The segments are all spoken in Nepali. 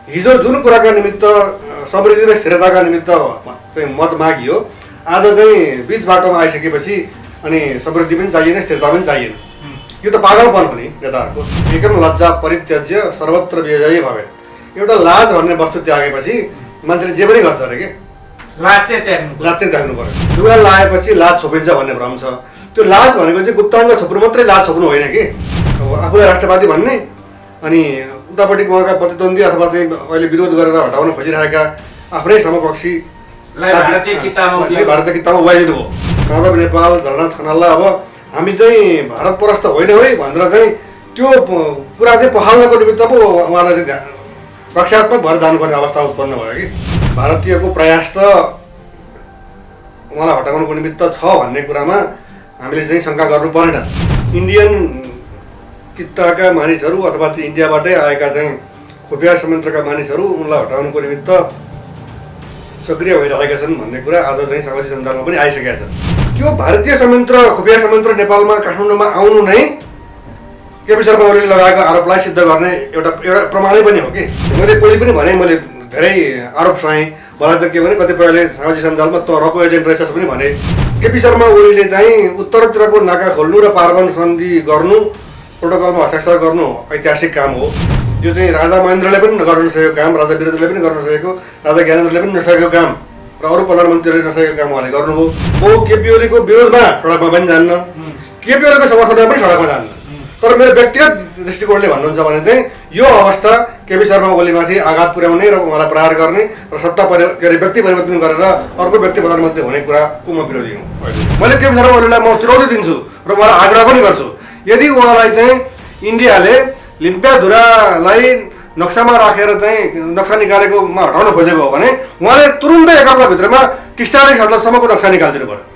हिजो जुन कुराका निमित्त समृद्धि र स्थिरताका निमित्त चाहिँ मत मागियो, आज चाहिँ बिच बाटोमा आइसकेपछि अनि समृद्धि पनि चाहिएन, स्थिरता पनि चाहिएन। यो त पागलपन हो नि नेताहरूको। एकम लज्जा परित्यज्य सर्वत्र विजयी भवेत्। एउटा लाज भन्ने वस्तु त्यागेपछि मान्छेले जे पनि गर्छ अरे के, लाज चाहिँ त्याग्नु पर्यो। लुगा लाएपछि लाज छोपिन्छ भन्ने भ्रम छ। त्यो लाज भनेको चाहिँ गुप्ताङ्ग छोप्नु मात्रै लाज छोप्नु होइन कि। अब आफूलाई राष्ट्रवादी भन्ने अनि उतापट्टि उहाँका प्रतिद्वन्दी अथवा चाहिँ अहिले विरोध गरेर हटाउन खोजिरहेका आफ्नै समकक्षी भारतीय किताबमा उभाइदिनु भयो। माधव नेपाल, झलनाथ खनाललाई अब हामी चाहिँ भारत परस्त होइन है भनेर चाहिँ त्यो कुरा चाहिँ पखाल्नको निमित्त पो उहाँलाई चाहिँ रक्षात्मक भएर जानुपर्ने अवस्था उत्पन्न भयो कि। भारतीयको प्रयास त उहाँलाई हटाउनुको निमित्त छ भन्ने कुरामा हामीले चाहिँ शङ्का गर्नु परेन। इन्डियन कित्ताका मानिसहरू अथवा चाहिँ इन्डियाबाटै आएका चाहिँ खुफिया संयन्त्रका मानिसहरू उनलाई हटाउनुको निमित्त सक्रिय भइरहेका छन् भन्ने कुरा आज चाहिँ सामाजिक सञ्जालमा पनि आइसकेका छ। त्यो भारतीय संयन्त्र, खुफिया संयन्त्र नेपालमा काठमाडौँमा आउनु नै केपी शर्मा ओलीले लगाएको आरोपलाई सिद्ध गर्ने एउटा प्रमाणै पनि हो कि। मैले पहिले पनि भने, मैले धेरै आरोप सुहाएँ। मलाई त के भने कतिपयले सामाजिक सञ्जालमा त रको एजेन्ट रहेछस् पनि भने। केपी शर्मा ओलीले चाहिँ उत्तरतिरको नाका खोल्नु र पार्वन सन्धि गर्नु, प्रोटोकलमा हस्ताक्षर गर्नु ऐतिहासिक काम हो। यो चाहिँ राजा महेन्द्रले पनि गर्न नसकेको काम, राजा वीरेन्द्रले पनि गर्न नसकेको, राजा ज्ञानेन्द्रले पनि नसकेको काम र अरू प्रधानमन्त्रीले नसकेको काम उहाँले गर्नुभयो। वो केपी ओलीको विरोधमा सडकमा पनि जान्न, केपी ओलीको समर्थनमा पनि सडकमा जान्न। तर मेरो व्यक्तिगत दृष्टिकोणले भन्नुहुन्छ भने चाहिँ यो अवस्था केपी शर्मा ओलीमाथि आघात पुर्याउने र उहाँलाई प्रहार गर्ने र सत्ता व्यक्ति परिवर्तन गरेर अर्को व्यक्ति प्रधानमन्त्री हुने कुराको म विरोधी हुँ। मैले केपी शर्मा ओलीलाई म चुनौती दिन्छु र उहाँलाई आग्रह पनि गर्छु, यदि उहाँलाई चाहिँ इन्डियाले लिम्पियाधुरालाई नक्सामा राखेर चाहिँ नक्सा निकालेकोमा हटाउन खोजेको हो भने उहाँले तुरुन्तै एक हप्ताभित्रमा टिस्टाले संसदसम्मको नक्सा निकालिदिनु पर्यो।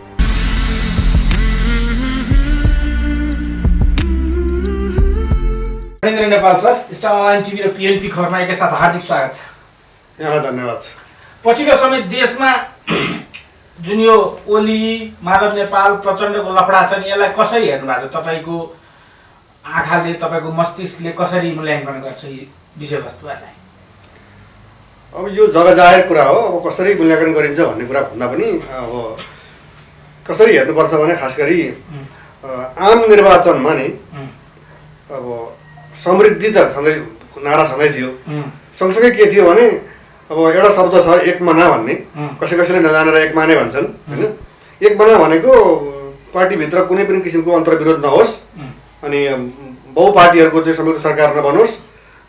Narendra Nepal sir, star online TV र पिएनपी खबरमा एकैसाथ हार्दिक स्वागत छ। यहाँलाई धन्यवाद छ। पछिल्लो समय देशमा जुन यो ओली, माधव नेपाल, प्रचण्डको लफडा छ नि, यसलाई कसरी हेर्नु भएको छ? तपाईँको आँखाले, तपाईँको मस्तिष्कले कसरी मूल्याङ्कन गर्छ यी विषयवस्तुहरूलाई? अब यो जग्गा जाहेर कुरा हो। अब कसरी मूल्याङ्कन गरिन्छ भन्ने कुरा भन्दा पनि अब कसरी हेर्नुपर्छ भने खास गरी आम निर्वाचनमा नि अब समृद्धि त छँदै, नारा छँदै थियो। सँगसँगै के थियो भने अब एउटा शब्द छ एक मना भन्ने, कसैले नजानेर एक माने भन्छन् होइन। एक मना भनेको पार्टीभित्र कुनै पनि किसिमको अन्तर्विरोध नहोस् अनि बहुपार्टीहरूको चाहिँ संयुक्त सरकार नबनोस्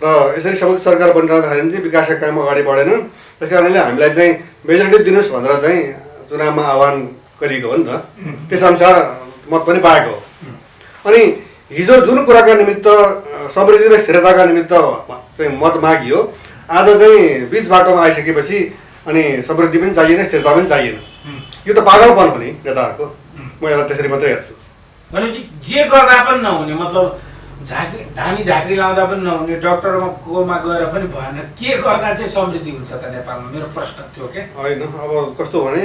र यसरी संयुक्त सरकार बनिरहँदाखेरि चाहिँ विकासका काम अगाडि बढेनन्। त्यस कारणले हामीलाई चाहिँ मेजोरिटी दिनुहोस् भनेर चाहिँ चुनावमा आह्वान गरिएको हो नि त, त्यसअनुसार मत पनि पाएको हो। अनि हिजो जुन कुराका निमित्त समृद्धि र स्थिरताका निमित्त चाहिँ मत मागियो, आज चाहिँ बिच बाटोमा आइसकेपछि अनि समृद्धि पनि चाहिएन, स्थिरता पनि चाहिएन। यो त पागलपन हो नि नेताहरूको। म यसलाई त्यसरी मात्रै हेर्छु। भनेपछि जे गर्दा पनि नहुने, मतलब धामी झाँक्री लाउँदा पनि नहुने, डक्टरमा गएर पनि भएन, के गर्दा चाहिँ समृद्धि हुन्छ त नेपालमा? मेरो प्रश्न थियो के। होइन, अब कस्तो भने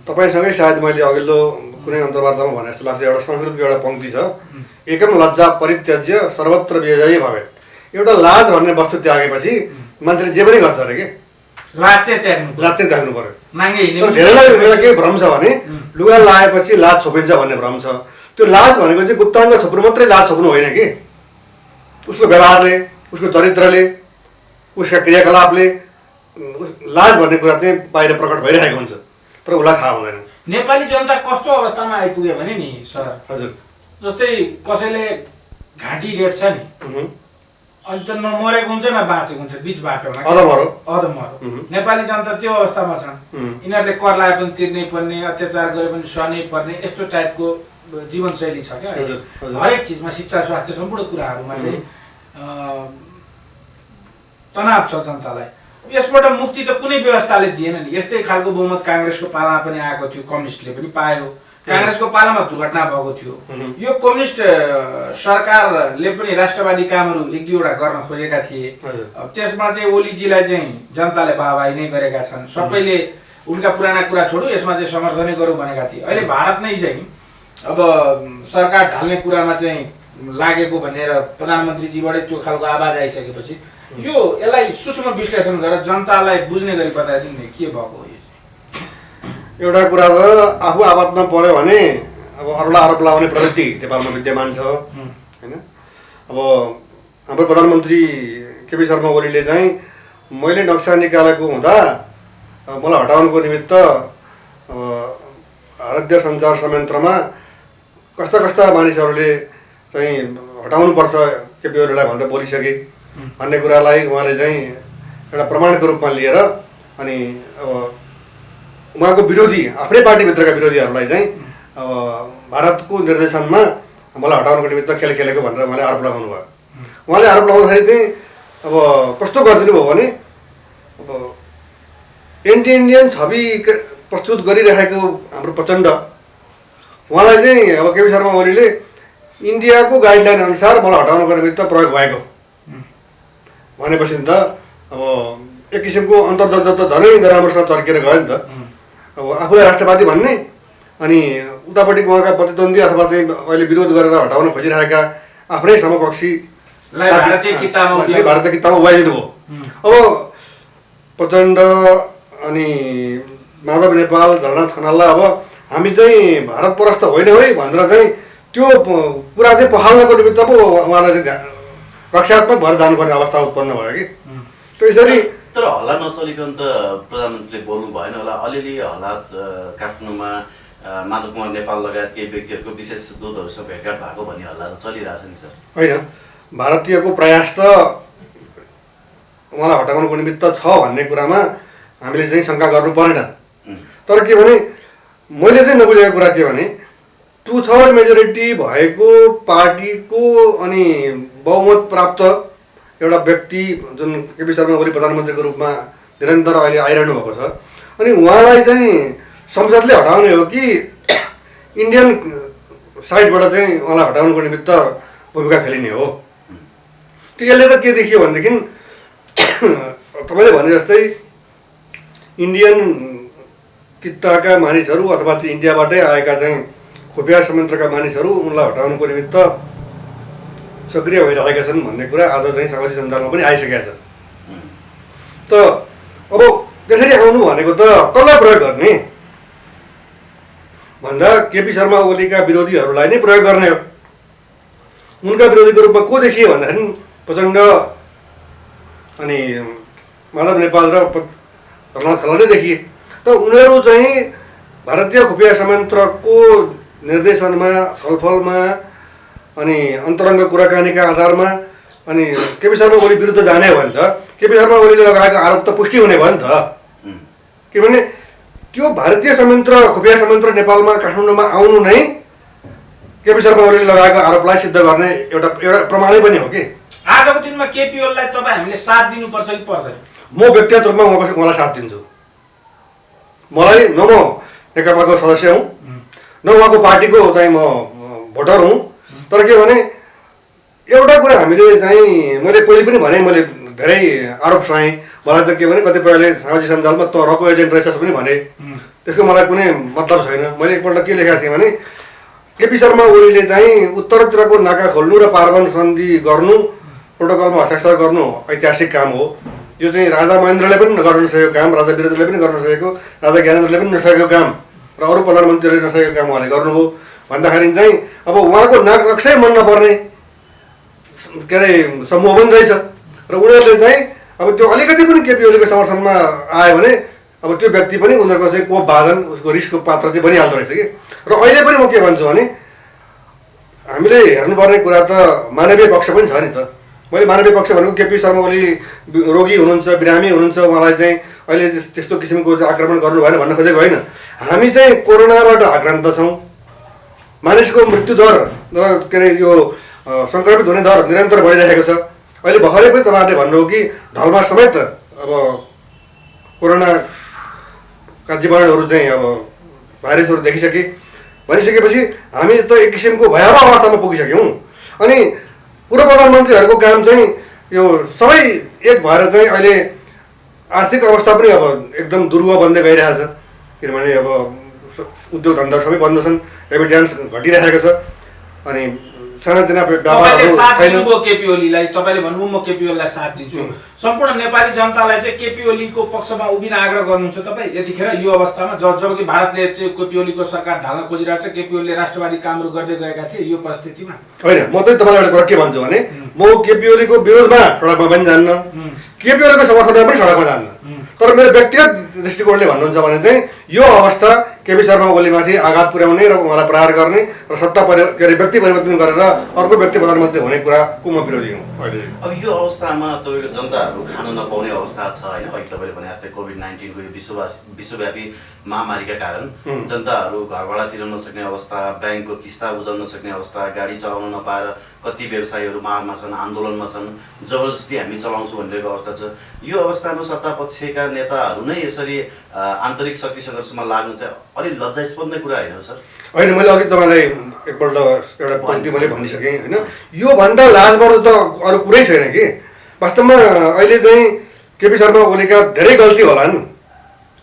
तपाईँसँगै सायद मैले अघिल्लो कुनै अन्तर्वार्तामा भने जस्तो लाग्छ, एउटा संस्कृतको एउटा पङ्क्ति छ, एकम लज्जा परित्यज्य सर्वत्र विजयी भवेत्। एउटा लाज भन्ने वस्तु त्यागेपछि मान्छेले जे पनि गर्छ अरे के, लाज चाहिँ त्याग्नु पर्यो। तर धेरैलाई एउटा के भ्रम छ भने लुगा लाएपछि लाज छोपिन्छ भन्ने भ्रम छ। त्यो लाज भनेको चाहिँ गुप्ताङ्ग छोप्नु मात्रै लाज छोप्नु होइन कि। उसको व्यवहारले, उसको चरित्रले, उसका क्रियाकलापले लाज भन्ने कुरा चाहिँ बाहिर प्रकट भइरहेको हुन्छ, तर उसलाई थाहा हुँदैन। नेपाली जनता कस्तो अवस्थामा आइपुग्यो भने नि सर, हजुर, जस्तै कसैले घाँटी रेट छ नि, अनि त नमरेको हुन्छ न बाँचेको हुन्छ, बिच बाटोमा अधमरो। नेपाली जनता त्यो अवस्थामा छन्। यिनीहरूले कर लाए पनि तिर्नै पर्ने, अत्याचार गरे पनि सहनै पर्ने, यस्तो टाइपको जीवनशैली छ क्या। हरेक चिजमा, शिक्षा, स्वास्थ्य, सम्पूर्ण कुराहरूमा चाहिँ तनाव छ जनतालाई। यसबाट मुक्ति त कुनै व्यवस्थाले दिएन नि। यस्तै खालको बहुमत काङ्ग्रेसको पालामा पनि आएको थियो, कम्युनिस्टले पनि पायो। काङ्ग्रेसको पालामा दुर्घटना भएको थियो। यो कम्युनिस्ट सरकारले पनि राष्ट्रवादी कामहरू एक दुईवटा गर्न खोजेका थिए। त्यसमा चाहिँ ओलीजीलाई चाहिँ जनताले वाहवाही नै गरेका छन्। सबैले उनका पुराना कुरा छोडु, यसमा चाहिँ समर्थनै गरौँ भनेका थिए। अहिले भारत नै चाहिँ अब सरकार ढाल्ने कुरामा चाहिँ लागेको भनेर प्रधानमन्त्रीजीबाटै त्यो खालको आवाज आइसकेपछि यो यसलाई सूक्ष्म विश्लेषण गरेर जनतालाई बुझ्ने गरी बताइदिनु नि के भएको हो यो चाहिँ। एउटा कुरा त आफू आपातमा पर्यो भने अब अरूलाई आरोप लगाउने प्रवृत्ति नेपालमा विद्यमान छ होइन। अब हाम्रो प्रधानमन्त्री केपी शर्मा ओलीले चाहिँ मैले नक्सा निकालेको हुँदा मलाई हटाउनुको निमित्त भारतीय सञ्चार संयन्त्रमा कस्ता कस्ता मानिसहरूले चाहिँ हटाउनुपर्छ केपी ओलीलाई भनेर बोलिसके भन्ने कुरालाई उहाँले चाहिँ एउटा प्रमाणको रूपमा लिएर अनि अब उहाँको विरोधी आफ्नै पार्टीभित्रका विरोधीहरूलाई चाहिँ अब भारतको निर्देशनमा मलाई हटाउनुको निमित्त खेल खेलेको भनेर उहाँले आरोप लगाउनु भयो। उहाँले आरोप लगाउँदाखेरि चाहिँ अब कस्तो गरिदिनु भयो भने अब एन्टी इन्डियन छवि प्रस्तुत गरिरहेको हाम्रो प्रचण्ड उहाँलाई चाहिँ अब केपी शर्मा ओलीले इन्डियाको गाइडलाइन अनुसार मलाई हटाउनुको निमित्त प्रयोग भएको भनेपछि त अब एक किसिमको अन्तर्द्वन्द त झनै नराम्रोसँग चर्केर गयो नि त। अब आफूलाई राष्ट्रवादी भन्ने अनि उतापट्टि उहाँका प्रतिद्वन्दी अथवा चाहिँ अहिले विरोध गरेर हटाउन खोजिरहेका आफ्नै समकक्षी भारतीय किताबमा उभाइदिनु भयो। अब प्रचण्ड अनि माधव नेपाल झलनाथ खनाललाई अब हामी चाहिँ भारत परस्त होइन है भनेर चाहिँ त्यो कुरा चाहिँ पखाल्नको निमित्त पो उहाँलाई चाहिँ रक्षात्मक भएर जानुपर्ने अवस्था उत्पन्न भयो कि त्यसरी। तर हल्ला नचलिकन त प्रधानमन्त्रीले बोल्नु भएन होला। अलिअलि हल्ला काठमाडौँमा माधव कुमार नेपाल लगायत केही व्यक्तिहरूको विशेष दूतहरूसँग भेटघाट भएको भन्ने हल्ला चलिरहेछ नि सर। होइन, भारतीयको प्रयास त उहाँलाई हटाउनुको निमित्त छ भन्ने कुरामा हामीले चाहिँ शङ्का गर्नु परेन। तर के भने मैले चाहिँ नबुझेको कुरा के भने 2/3 मेजोरिटी भएको पार्टीको अनि बहुमत प्राप्त एउटा व्यक्ति जुन केपी शर्मा ओली प्रधानमन्त्रीको रूपमा निरन्तर अहिले आइरहनु भएको छ अनि उहाँलाई चाहिँ संसदले हटाउने हो कि इन्डियन साइडबाट चाहिँ उहाँलाई हटाउनुको निमित्त भूमिका खेलिने हो। त्यसले त के देखियो भनेदेखि तपाईँले भने जस्तै इन्डियन कित्ताका मानिसहरू अथवा चाहिँ इन्डियाबाटै आएका चाहिँ खुफिया संयन्त्रका मानिसहरू उनलाई हटाउनुको निमित्त सक्रिय भइरहेका छन् भन्ने कुरा आज चाहिँ सामाजिक सञ्जालमा पनि आइसकेका छ। त अब त्यसरी आउनु भनेको त कसलाई प्रयोग गर्ने भन्दा केपी शर्मा ओलीका विरोधीहरूलाई नै प्रयोग गर्ने हो। उनका विरोधीको रूपमा को देखिए भन्दाखेरि प्रचण्ड अनि माधव नेपाल र झलनाथ खनाल नै देखिए। त उनीहरू चाहिँ भारतीय खुफिया संयन्त्रको निर्देशनमा छलफलमा अनि अन्तरङ्ग कुराकानीका आधारमा अनि केपी शर्मा ओली विरुद्ध जाने हो भने त केपी शर्मा ओलीले लगाएको आरोप त पुष्टि हुने भयो नि त। किनभने त्यो भारतीय संयन्त्र खुफिया संयन्त्र नेपालमा काठमाडौँमा आउनु नै केपी शर्मा ओलीले लगाएको आरोपलाई सिद्ध गर्ने एउटा प्रमाणै पनि हो कि। आजको दिनमा केपी ओलीलाई तपाईँ हामीले साथ दिनुपर्छ कि पर्दैन? म व्यक्तिगत रूपमा उहाँलाई साथ दिन्छु। मलाई न म नेकपाको सदस्य हुँ न उहाँको पार्टीको चाहिँ म भोटर हुँ। तर के भने एउटा कुरा हामीले चाहिँ मैले पहिले पनि भने मैले धेरै आरोप सुनाएँ। मलाई त के भने कतिपयले सामाजिक सञ्जालमा त रको एजेन्ट रहेछस् पनि भने त्यसको मलाई कुनै मतलब छैन। मैले एकपल्ट के लेखेको थिएँ भने केपी शर्मा ओलीले चाहिँ उत्तरतिरको नाका खोल्नु र पार्वन सन्धि गर्नु प्रोटोकलमा हस्ताक्षर गर्नु ऐतिहासिक काम हो। यो चाहिँ राजा महेन्द्रले पनि गर्न नसकेको काम, राजा वीरेन्द्रले पनि गर्न नसकेको, राजा ज्ञानेन्द्रले पनि नसकेको काम र अरू प्रधानमन्त्रीले नसकेको काम उहाँले गर्नुभयो भन्दाखेरि चाहिँ अब उहाँको नाक रक्षै मन नपर्ने के अरे समूह पनि रहेछ र उनीहरूले चाहिँ अब त्यो अलिकति पनि केपी ओलीको समर्थनमा आयो भने अब त्यो व्यक्ति पनि उनीहरूको चाहिँ कोप बाधन उसको रिसको पात्र चाहिँ बनिहाल्दो रहेछ कि। र अहिले पनि म के भन्छु भने हामीले हेर्नुपर्ने कुरा त मानवीय पक्ष पनि छ नि त। मैले मानवीय पक्ष भनेको केपी शर्मा ओली रोगी हुनुहुन्छ, बिरामी हुनुहुन्छ, उहाँलाई चाहिँ अहिले त्यस्तो किसिमको आक्रमण गर्नु भएन भन्न खोजेको होइन। हामी चाहिँ कोरोनाबाट आक्रान्त छौँ। मानिसको मृत्युदर र के अरे यो सङ्क्रमित हुने दर निरन्तर बढिरहेको छ। अहिले भर्खरै पनि तपाईँहरूले भन्नुभयो कि ढलमा समेत अब कोरोनाका जीवाणुहरू चाहिँ अब भाइरसहरू देखिसके भनिसकेपछि हामी त एक किसिमको भयावह अवस्थामा पुगिसक्यौँ। अनि पूर्व प्रधानमन्त्रीहरूको काम चाहिँ यो सबै एक भएर चाहिँ अहिले आर्थिक अवस्था पनि अब एकदम दुर्व बन्दै गइरहेछ। किनभने अब उद्योग धन्दा सबै बन्द छन्, रेमिट्यान्स घटिरहेको छ अनि सानातिना तपाईँले व्यापारहरू साथ छैन। दिनुभयो केपी ओलीलाई, तपाईँले भन्नुभयो म केपी ओलीलाई साथ दिन्छु। सम्पूर्ण नेपाली जनतालाई चाहिँ केपी ओलीको पक्षमा उभिन आग्रह गर्नुहुन्छ तपाईँ यतिखेर यो अवस्थामा जबकि भारतले चाहिँ केपी ओलीको सरकार ढाल्न खोजिरहेको छ, केपी ओलीले राष्ट्रवादी कामहरू गर्दै गएका थिए, यो परिस्थितिमा होइन म चाहिँ तपाईँलाई एउटा कुरा के भन्छु भने म केपी ओलीको विरोधमा सडकमा पनि जान्न, केपी ओलीको समर्थनमा पनि सडकमा जान्न। तर मेरो व्यक्तिगत दृष्टिकोणले भन्नुहुन्छ भने चाहिँ यो अवस्था केपी शर्मा ओलीमाथि आघात पुर्याउने र उहाँलाई प्रहार गर्ने र सत्ता के अरे व्यक्ति परिवर्तन गरेर अर्को व्यक्ति प्रधानमन्त्री हुने कुराको म विरोधी हुँ अहिले। अब यो अवस्थामा तपाईँको जनताहरू खान नपाउने अवस्था छ होइन, अघि तपाईँले भने जस्तै कोभिड-19 को यो विश्वव्यापी महामारीका कारण जनताहरू घरबाट तिर्न नसक्ने अवस्था, ब्याङ्कको किस्ता बुझाउन नसक्ने अवस्था, गाडी चलाउन नपाएर कति व्यवसायीहरू मारमा छन्, आन्दोलनमा छन्, जबरजस्ती हामी चलाउँछौँ भनिरहेको अवस्था छ। यो अवस्थामा सत्ता पक्षका नेताहरू नै यसरी आन्तरिक शक्ति सङ्घर्षमा लाग्नु चाहिँ अलिक लज्जास्पद नै कुरा होइन सर? होइन, मैले अघि तपाईँलाई एकपल्ट एउटा पङ्क्ति मैले भनिसकेँ होइन, योभन्दा लाजमर्दो त अरू कुरै छैन कि। वास्तवमा अहिले चाहिँ केपी शर्मा ओलीका धेरै गल्ती होलान्,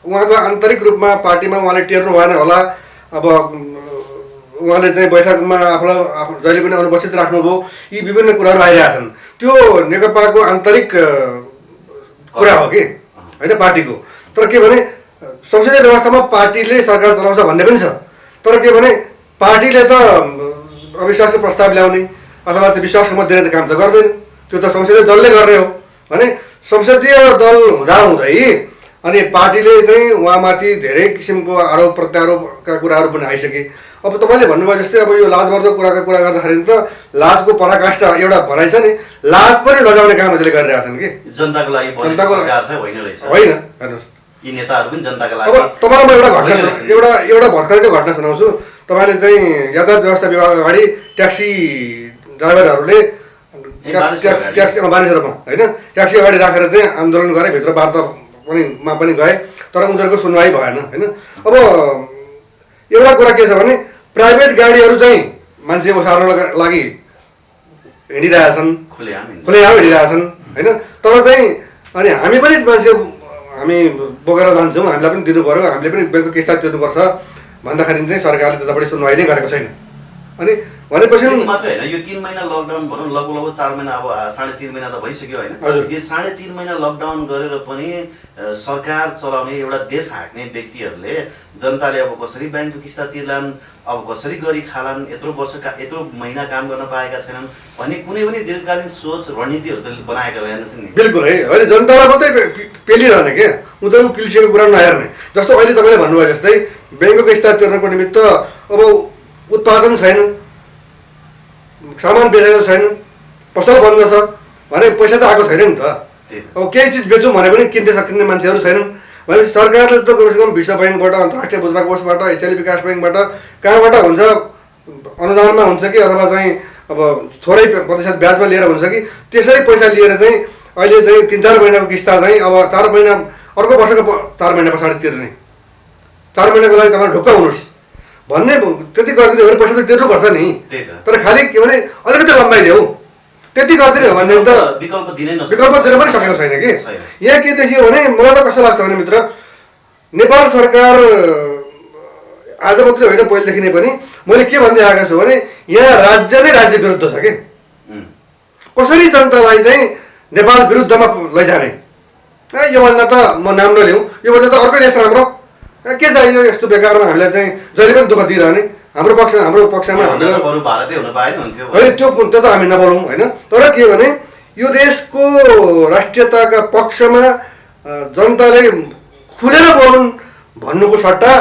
उहाँको आन्तरिक रूपमा पार्टीमा उहाँले टेर्नु भएन होला। अब उहाँले चाहिँ बैठकमा आफूलाई जहिले पनि अनुपस्थित राख्नुभयो, यी विभिन्न कुराहरू आइरहेछन्। त्यो नेकपाको आन्तरिक कुरा हो कि होइन पार्टीको। तर के भने संसदीय व्यवस्थामा पार्टीले सरकार चलाउँछ भन्ने पनि छ, तर के भने पार्टीले त अविश्वासको प्रस्ताव ल्याउने अथवा त्यो विश्वासको मत दिने काम त गर्दैन, त्यो त संसदीय दलले गर्ने हो भने संसदीय दल हुँदाहुँदै अनि पार्टीले चाहिँ उहाँमाथि धेरै किसिमको आरोप प्रत्यारोपका कुराहरू पनि आइसके। अब तपाईँले भन्नुभयो जस्तै अब यो लाजमर्दो कुराको कुरा गर्दाखेरि त लाजको पराकाष्ठा एउटा भनाइ छ नि, लाज पनि लजाउने काम यसले गरिरहेछन् कि जनताको लागि जनताको होइन रहेछ होइन। हेर्नुहोस् यी नेताहरू पनि जनताको लागि। अब तपाईँलाई म एउटा भर्खरको घटना सुनाउँछु। तपाईँले चाहिँ यातायात व्यवस्था विभाग अगाडि ट्याक्सी ड्राइभरहरूले ट्याक्सी मानिसहरूमा होइन ट्याक्सी अगाडि राखेर चाहिँ आन्दोलन गरे, भित्र वार्ता पनि गए, तर उनीहरूको सुनवाई भएन होइन। अब एउटा कुरा के छ भने प्राइभेट गाडीहरू चाहिँ मान्छे ओसार्नको लागि हिँडिरहेछन्, खुलेआम हिँडिरहेछन् होइन। तर चाहिँ अनि हामी पनि मान्छे हामी बोकेर जान्छौँ, हामीलाई पनि दिनु पऱ्यो, हामीले पनि ब्याङ्कको किस्ता तिर्नुपर्छ भन्दाखेरि चाहिँ सरकारले त्यतापट्टि सुनवाई नै गरेको छैन। अनि भनेपछि मात्रै होइन, यो 3 महिना लकडाउन भनौँ, लगभग 4 महिना, अब 3.5 महिना त भइसक्यो होइन। यो 3.5 महिना लकडाउन गरेर पनि सरकार चलाउने एउटा देश हाँक्ने व्यक्तिहरूले जनताले अब कसरी ब्याङ्कको किस्ता तिर्लान्, अब कसरी गरी खालान्, यत्रो यत्रो महिना काम गर्न पाएका छैनन् भन्ने कुनै पनि दीर्घकालीन सोच रणनीतिहरू त बनाएका रहेनछन् नि। बिल्कुल है, होइन जनतालाई मात्रै पेलिरहने के, उनीहरू पिल्सेको कुरा नहेर्ने। जस्तो अहिले तपाईँले भन्नुभयो जस्तै ब्याङ्कको किस्ता तिर्नको निमित्त अब उत्पादन छैन, सामान बेचेको छैन, पसल बन्द छ भने पैसा त आएको छैन नि त। अब केही चिज बेचौँ भने पनि किन्ने सकिने मान्छेहरू छैनन् भनेपछि सरकारले त कमसेकम विश्व ब्याङ्कबाट, अन्तर्राष्ट्रिय मुद्रा कोषबाट, एसियाली विकास ब्याङ्कबाट कहाँबाट हुन्छ, अनुदानमा हुन्छ कि अथवा चाहिँ अब थोरै प्रतिशत ब्याजमा लिएर हुन्छ कि त्यसरी पैसा लिएर चाहिँ अहिले चाहिँ 3-4 महिनाको किस्ता चाहिँ अब 4 महिना अर्को वर्षको 4 महिना पछाडि तिर्ने, 4 महिनाको लागि तपाईँ ढुक्क हुनुहोस् भन्ने त्यति गरिदिने हो भने पैसा त तिर्नुपर्छ नि। तर खालि के भने अलिकति लम्बाइदेऊ त्यति गरिदिने हो भने त विकल्प दिन पनि सकेको छैन कि। यहाँ के देखियो भने मलाई त कस्तो लाग्छ भने मित्र, नेपाल सरकार आज मात्रै होइन पहिलेदेखि नै पनि मैले के भन्दै आएको छु भने यहाँ राज्य नै राज्य विरुद्ध छ कि। कसरी जनतालाई चाहिँ नेपाल विरुद्धमा लैजाने, योभन्दा त म नाम नलिउँ, योभन्दा त अर्कै देश राम्रो, के चाहियो यस्तो बेकारमा हामीलाई चाहिँ जहिले पनि दुःख दिइरहने। हाम्रो पक्षमा होइन त्यो त हामी नबोलौँ होइन। तर के भने यो देशको राष्ट्रियताका पक्षमा जनताले खुलेर बोलुन् भन्नुको सट्टा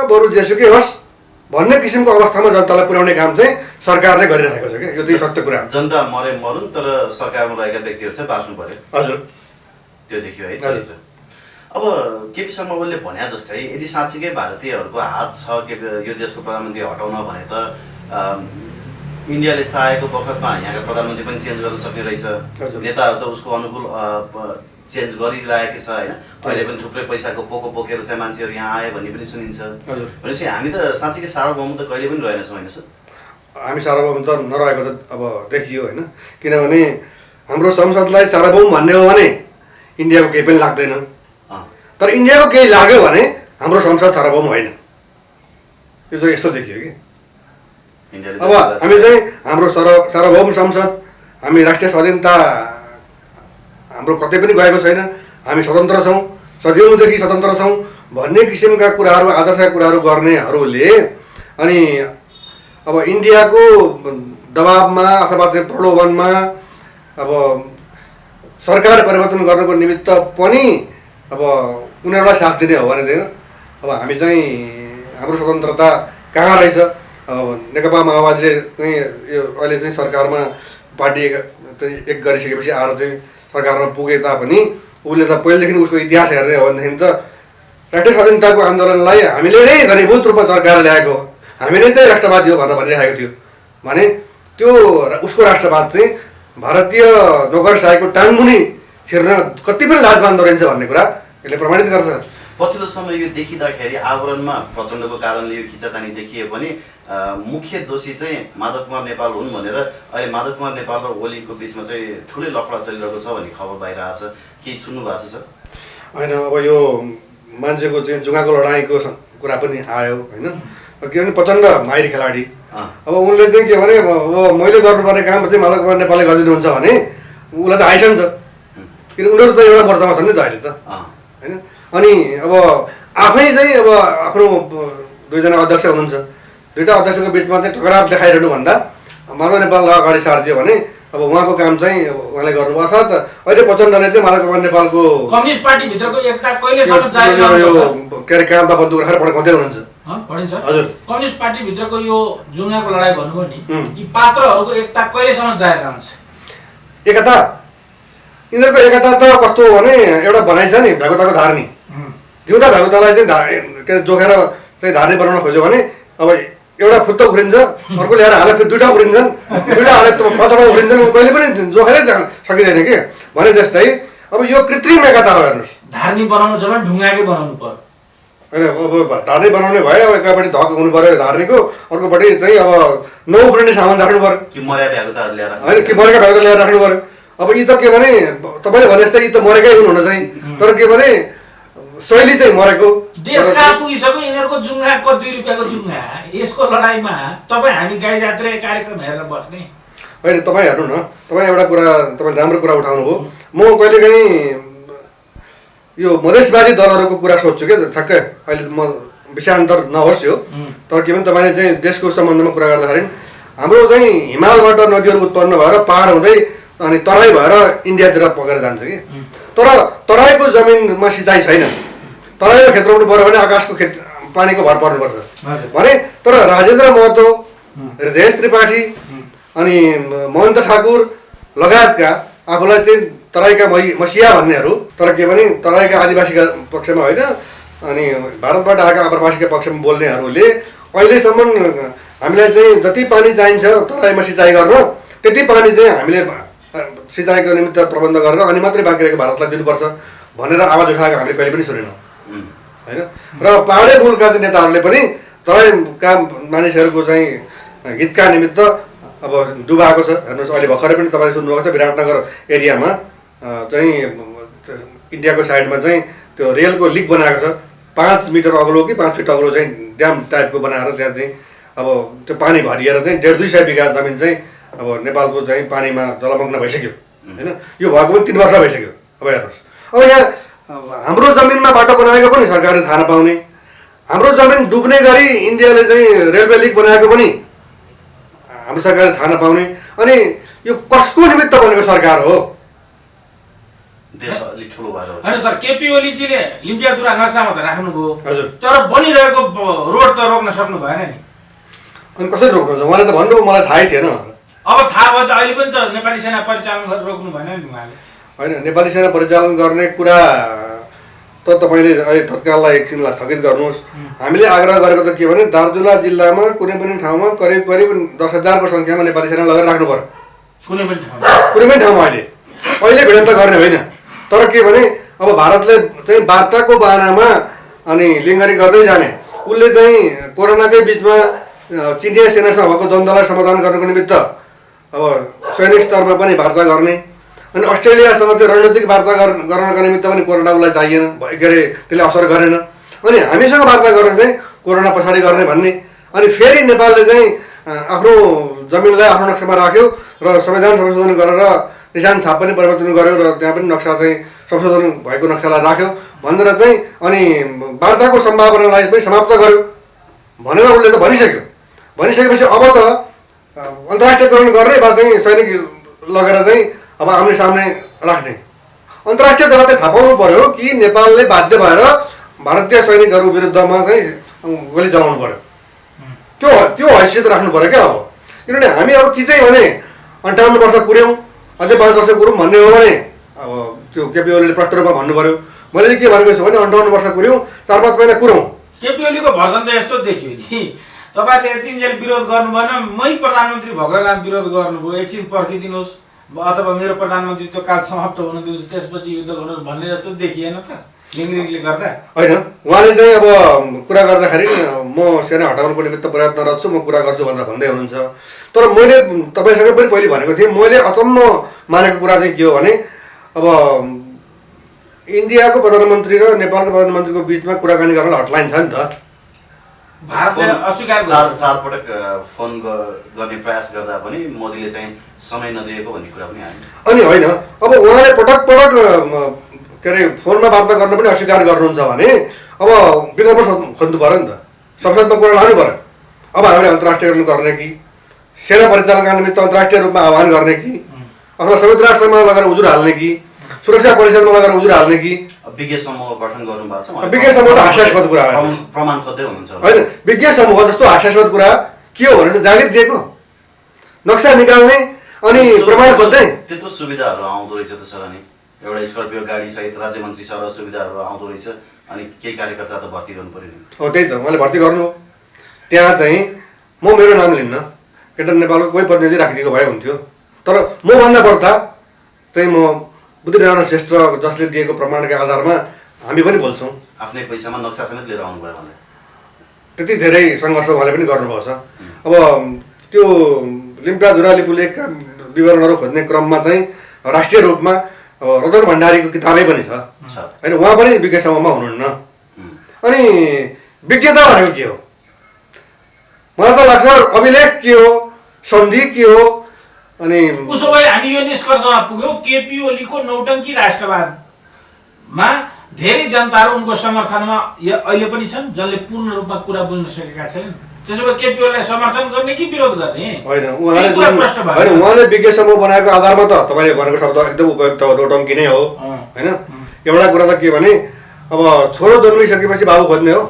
बरु जेसुकै होस् भन्ने किसिमको अवस्थामा जनतालाई पुर्याउने काम चाहिँ सरकारले गरिरहेको छ क्या। यो चाहिँ सत्य कुरा। जनता मरे मरुन् तर सरकारमा रहेका व्यक्तिहरू चाहिँ बाँच्नु पर्यो। हजुर, त्यो देखियो है। अब केपी शर्मा ओलीले भने जस्तै यदि साँच्चीकै भारतीयहरूको हात छ के यो देशको प्रधानमन्त्री हटाउन भने त इन्डियाले चाहेको बखतमा यहाँका प्रधानमन्त्री पनि चेन्ज गर्न सक्ने रहेछ। नेताहरू त उसको अनुकूल चेन्ज गरिरहेकै छ होइन। अहिले पनि थुप्रै पैसाको पोको बोकेर चाहिँ मान्छेहरू यहाँ आए भन्ने पनि सुनिन्छ। भनेपछि हामी त साँच्चीकै सार्वभौम त कहिले पनि रहेनछौँ होइन सर? हामी सार्वभौम त नरहेको त अब देखियो होइन। किनभने हाम्रो संसदलाई सार्वभौम भन्ने हो भने इन्डियाको केही पनि लाग्दैन, तर इन्डियाको केही लाग्यो भने हाम्रो संसद सार्वभौम होइन। यो चाहिँ यस्तो देखियो कि इन्डियाले अब हामी चाहिँ हाम्रो सार्वभौम संसद, हामी राष्ट्रिय स्वाधीनता हाम्रो कतै पनि गएको छैन, हामी स्वतन्त्र छौँ, सदियौँदेखि स्वतन्त्र छौँ भन्ने किसिमका कुराहरू, आदर्शका कुराहरू गर्नेहरूले अनि अब इन्डियाको दबाबमा अथवा चाहिँ प्रलोभनमा अब सरकार परिवर्तन गर्नको निमित्त पनि अब उनीहरूलाई साथ दिने हो भनेदेखि अब हामी चाहिँ हाम्रो स्वतन्त्रता कहाँ रहेछ। अब नेकपा माओवादीले चाहिँ यो अहिले चाहिँ सरकारमा पार्टी एक गरिसकेपछि आएर चाहिँ सरकारमा पुगे तापनि उसले त पहिलेदेखि उसको इतिहास हेर्ने हो भनेदेखि त राष्ट्रिय स्वाधीनताको आन्दोलनलाई हामीले नै घनीभूत रूपमा सरकारले ल्याएको, हामी नै चाहिँ राष्ट्रवादी हो भनेर भनिरहेको थियो भने त्यो उसको राष्ट्रवाद चाहिँ भारतीय नोकरशाहीको टाङमुनि छिर्न कति पनि लाज मान्दो रहेछ भन्ने कुरा यसले प्रमाणित गर्छ। पछिल्लो समय यो देखिँदाखेरि आवरणमा प्रचण्डको कारणले यो खिचातानी देखिए पनि मुख्य दोषी चाहिँ माधव कुमार नेपाल हुन् भनेर अहिले माधव कुमार नेपाल र ओलीको बिचमा चाहिँ ठुलै लफडा चलिरहेको छ भन्ने खबर बाहिर आएको छ, केही सुन्नु भएको छ? होइन, अब यो मान्छेको चाहिँ जुगाको लडाइँको कुरा पनि आयो होइन, किनभने प्रचण्ड माहिर खेलाडी, अब उनले चाहिँ के भने अब मैले गर्नुपर्ने काम चाहिँ माधव कुमार नेपालले गरिदिनुहुन्छ भने उसलाई त आइसन्छ, किन उनीहरू त एउटा मोर्चामा छन् नि त अहिले त होइन। अनि अब आफै चाहिँ अब आफ्नो दुईजना अध्यक्ष हुनुहुन्छ, दुईवटा अध्यक्षको बिचमा चाहिँ टकराव देखाइरहनु भन्दा माधव नेपाललाई अगाडि सारिदियो भने अब उहाँको काम चाहिँ उहाँले गर्नुभयो। अर्थात् अहिले प्रचण्डले चाहिँ माधव कुमार नेपालको कम्युनिस्ट पार्टीभित्रको एकता कहिलेसम्म जारी रहन्छ? के अरे काममा बन्दुक राखेर पड्काउँदै हुनुहुन्छ। हजुर, कम्युनिस्ट पार्टीभित्रको यो जुङ्गाको लडाइँ भन्नुभयो नि, यी पात्रहरूको एकता कहिलेसम्म जारी रहन्छ? एकता, यिनीहरूको एकता त कस्तो हो भने एउटा भनाइ छ नि, भ्यागुताको धार्नी, जिउँदा भ्यागुतालाई चाहिँ के अरे जोखेर चाहिँ धार्नी बनाउन खोज्यो भने अब एउटा फुत्त उफ्रिन्छ, अर्को ल्याएर हाले फेरि दुईवटा उफ्रिन्छन्, दुईवटा हाले पाँचवटा उफ्रिन्छन्, कहिले पनि जोखेरै सकिँदैन कि भने जस्तै अब यो कृत्रिम एकता हो। हेर्नुहोस्, धार्नी बनाउनु छ भने ढुङ्गाकै बनाउनु पर्यो होइन, अब धार्नी बनाउने भयो, अब एकापट्टि धक हुनु पऱ्यो धार्नीको, अर्कोपट्टि चाहिँ अब नउफ्रिने सामान राख्नु पऱ्यो कि मरेका भ्यागुताहरू ल्याएर होइन, कि मरेका भ्यागुता ल्याएर राख्नु पऱ्यो। अब यी त के भने तपाईँले भने जस्तै यी त मरेकै हुनुहुन चाहिँ, तर के भने शैली चाहिँ मरेको। देश कहाँ पुगिसक्यो यिनीहरूको जुङ्गा, 2 रुपियाँको जुङ्गा, यसको लडाइँमा तपाईँ हामी गाई जात्रा कार्यक्रम हेरेर बस्ने होइन। तपाईँ हेर्नु न, तपाईँ एउटा कुरा, तपाईँले राम्रो कुरा उठाउनु हो। म कहिलेकाहीँ यो मधेसवादी दलहरूको कुरा सोध्छु क्या, ठ्याक्कै अहिले म विषयान्तर नहोस् यो, तर के भने तपाईँले चाहिँ देशको सम्बन्धमा कुरा गर्दाखेरि हाम्रो चाहिँ हिमालबाट नदीहरू उत्पन्न भएर पहाड हुँदै अनि तराई भएर इन्डियातिर पकेर जान्छ कि, तर तराईको जमिनमा सिँचाइ छैन, तराईको क्षेत्र हुनु पऱ्यो भने आकाशको पानीको भर पर्नुपर्छ भने, तर राजेन्द्र महतो, हृदयेश त्रिपाठी अनि महन्त ठाकुर लगायतका आफूलाई चाहिँ तराईका मसिया भन्नेहरू, तर के भने तराईका आदिवासीका पक्षमा होइन अनि भारतबाट आएका आप्रवासीका पक्षमा बोल्नेहरूले अहिलेसम्म हामीलाई चाहिँ जति पानी चाहिन्छ तराईमा सिँचाइ गर्न त्यति पानी चाहिँ हामीले सिँचाइको निमित्त प्रबन्ध गरेर अनि मात्रै बाँकी रहेको भारतलाई दिनुपर्छ भनेर आवाज उठाएको हामीले कहिले पनि सुनेनौँ होइन। र पहाडे मूलका चाहिँ नेताहरूले पनि तराईका मानिसहरूको चाहिँ हितका निमित्त अब डुबाएको छ। हेर्नुहोस्, अहिले भर्खरै पनि तपाईँले सुन्नुभएको छ, विराटनगर एरियामा चाहिँ इन्डियाको साइडमा चाहिँ त्यो रेलको लिक बनाएको छ, 5 मिटर अग्लो कि 5 फिट अग्लो चाहिँ ड्याम टाइपको बनाएर त्यहाँ चाहिँ अब त्यो पानी भरिएर चाहिँ 150-200 बिघा जमिन चाहिँ अब नेपालको चाहिँ पानीमा जलमग्न भइसक्यो होइन। यो भएको पनि 3 वर्ष भइसक्यो। अब हेर्नुहोस्, अब यहाँ हाम्रो जमिनमा बाटो बनाएको पनि सरकारले थाहा नपाउने, हाम्रो जमिन डुब्ने गरी इन्डियाले चाहिँ रेलवे लिक बनाएको पनि हाम्रो सरकारले थाहा नपाउने, अनि यो कसको निमित्त बनेको सरकार हो? देश अलिक ठुलो भएर होइन सर, केपी ओलीजीले लिम्पियादुरा नक्सामा त राख्नुभयो, हजुर, तर बनिरहेको रोड त रोक्न सक्नु भएन नि। अनि कसरी रोक्नुहुन्छ? उहाँले त भन्नुभयो, मलाई थाहै थिएन। अब थाहा भयो त अहिले पनि त नेपाली सेना परिचालन गरेर रोक्नु भएन नि उहाँले। होइन, नेपाली सेना परिचालन गर्ने कुरा त तपाईँले अहिले तत्काललाई एकछिनलाई स्थगित गर्नुहोस्। हामीले आग्रह गरेको त के भने दार्चुला जिल्लामा कुनै पनि ठाउँमा करिब 10,000को सङ्ख्यामा नेपाली सेना लगेर राख्नु पर्यो, कुनै पनि ठाउँमा। अहिले भिडन्त गर्ने होइन, तर के भने अब भारतले चाहिँ वार्ताको बहानामा अनि लिङ्गरी गर्दै जाने, उसले चाहिँ कोरोनाकै बिचमा चिनिया सेनासँग भएको द्वन्द्वलाई समाधान गर्नको निमित्त अब सैनिक स्तरमा पनि वार्ता गर्ने, अनि अस्ट्रेलियासँग चाहिँ रणनीतिक वार्ता गर्नका निमित्त पनि कोरोना उसलाई चाहिएन, के अरे त्यसले असर गरेन, अनि हामीसँग वार्ता गरेर चाहिँ कोरोना पछाडि गर्ने भन्ने, अनि फेरि नेपालले चाहिँ आफ्नो जमिनलाई आफ्नो नक्सामा राख्यो र संविधान संशोधन गरेर निशान छाप पनि परिवर्तन गर्यो र त्यहाँ पनि नक्सा चाहिँ संशोधन भएको नक्सालाई राख्यो भनेर चाहिँ अनि वार्ताको सम्भावनालाई पनि समाप्त गर्यो भनेर उसले त भनिसक्यो। भनिसकेपछि अब त अन्तर्राष्ट्रियकरण गर्ने वा चाहिँ सैनिक लगेर चाहिँ अब आम्ने सामने राख्ने अन्तर्राष्ट्रिय अदालतले थाहा पाउनु पर्यो कि नेपालले बाध्य भएर भारतीय सैनिकहरू विरुद्धमा चाहिँ गोली चलाउनु पर्यो। त्यो हैसियत राख्नु पर्यो क्या। अब किनभने हामी अब कि चाहिँ भने 58 वर्ष पुर्यौँ अझै 5 वर्ष पुऱ्यौँ भन्ने हो भने अब त्यो केपी ओलीले प्रष्ट रूपमा भन्नु पर्यो। मैले के भनेको छु भने 58 वर्ष पुर्यौँ 4-5 महिना कुरौँ। केपी ओलीको भर्सन त यस्तो देखियो कि तपाईँले यतिन्जेल विरोध गर्नु भएन, मै प्रधानमन्त्री भएकोले विरोध गर्नुभयो, एकछिन पर्खिदिनुहोस् अथवा मेरो प्रधानमन्त्रीत्व काल समाप्त हुन दिनुहोस् त्यसपछि युद्ध गर्नुहोस् भन्ने जस्तो देखिएन त लिङ्गले गर्दा। होइन, उहाँले चाहिँ अब कुरा गर्दाखेरि म सेना हटाउनुको निमित्त प्रयत्नरत छु, म कुरा गर्छु भनेर भन्दै हुनुहुन्छ। तर मैले तपाईँसँग पनि पहिले भनेको थिएँ, मैले अचम्म मानेको कुरा चाहिँ के हो भने अब इन्डियाको प्रधानमन्त्री र नेपालको प्रधानमन्त्रीको बिचमा कुराकानी गर्न हटलाइन छ नि त। भारतले अस्वीकार चार पटक फोन गर्ने प्रयास गर्दा पनि मोदीले चाहिँ समय नदिएको भन्ने कुरा पनि आयो। अनि होइन, अब उहाँले पटक पटक के अरे फोनमा वार्ता गर्न पनि अस्वीकार गर्नुहुन्छ भने अब विकल्प खोज्नु पऱ्यो नि त, संसदमा कुरा लानु पऱ्यो। अब हामीले अन्तर्राष्ट्रियकरण गर्ने कि सेना परिचालनका निमित्त अन्तर्राष्ट्रिय रूपमा आह्वान गर्ने कि अथवा संयुक्त राष्ट्रमा लगेर उजुर हाल्ने कि सुरक्षा परिषदमा लगेर उजुर हाल्ने कि विज्ञ समूह गठन गर्नुभएको छ। विज्ञ समूह त हास्यास्पद कुरा हो, प्रमाण खोज्दै हुनुहुन्छ होइन। विज्ञ समूह जस्तो हास्यास्पद कुरा के हो भने जागिर दिएको नक्सा निकाल्ने अनि प्रमाण खोज्दै त्यत्रो सुविधाहरू आउँदो रहेछ त सर। अनि एउटा स्कर्पियो गाडी सहित राज्य मन्त्री सर सुविधाहरू आउँदो रहेछ, अनि केही कार्यकर्ता त भर्ती गर्नु पर्यो नि। हो त्यही त, उहाँले भर्ती गर्नु। त्यहाँ चाहिँ म मेरो नाम लिन्न, केटा नेपालको कोही प्रतिनिधि राखिदिएको भए हुन्थ्यो। तर मभन्दा बढ्ता चाहिँ म बुद्धिनारायण श्रेष्ठ जसले दिएको प्रमाणका आधारमा हामी पनि बोल्छौँ। आफ्नै पैसामा नक्सा समेत लिएर आउनुभयो भने त्यति धेरै सङ्घर्ष उहाँले पनि गर्नुभएको छ। अब त्यो लिम्पा धुरा लिपुलेखका विवरणहरू खोज्ने क्रममा चाहिँ राष्ट्रिय रूपमा अब रतन भण्डारीको किताबै पनि छ होइन, उहाँ पनि विज्ञ समूहमा हुनुहुन्न। अनि विज्ञता भनेको के हो? मलाई त लाग्छ अभिलेख के हो, सन्धि के हो। अनि उसो भए हामी यो निष्कर्षमा पुग्यौँ केपी ओलीको नौटङ्की राष्ट्रवादमा धेरै जनताहरू उनको समर्थनमा अहिले पनि छन् जसले पूर्ण रूपमा कुरा बुझ्न सकेका छैनन्। त्यसो भए केपी ओलीलाई समर्थन गर्ने कि विरोध गर्ने? होइन, उहाँले विज्ञ समूह बनाएको आधारमा त तपाईँले भनेको शब्द एकदम उपयुक्त हो, नौटङ्की नै हो होइन। एउटा कुरा त के भने अब छोरो जन्मिसकेपछि बाबु खोज्ने हो,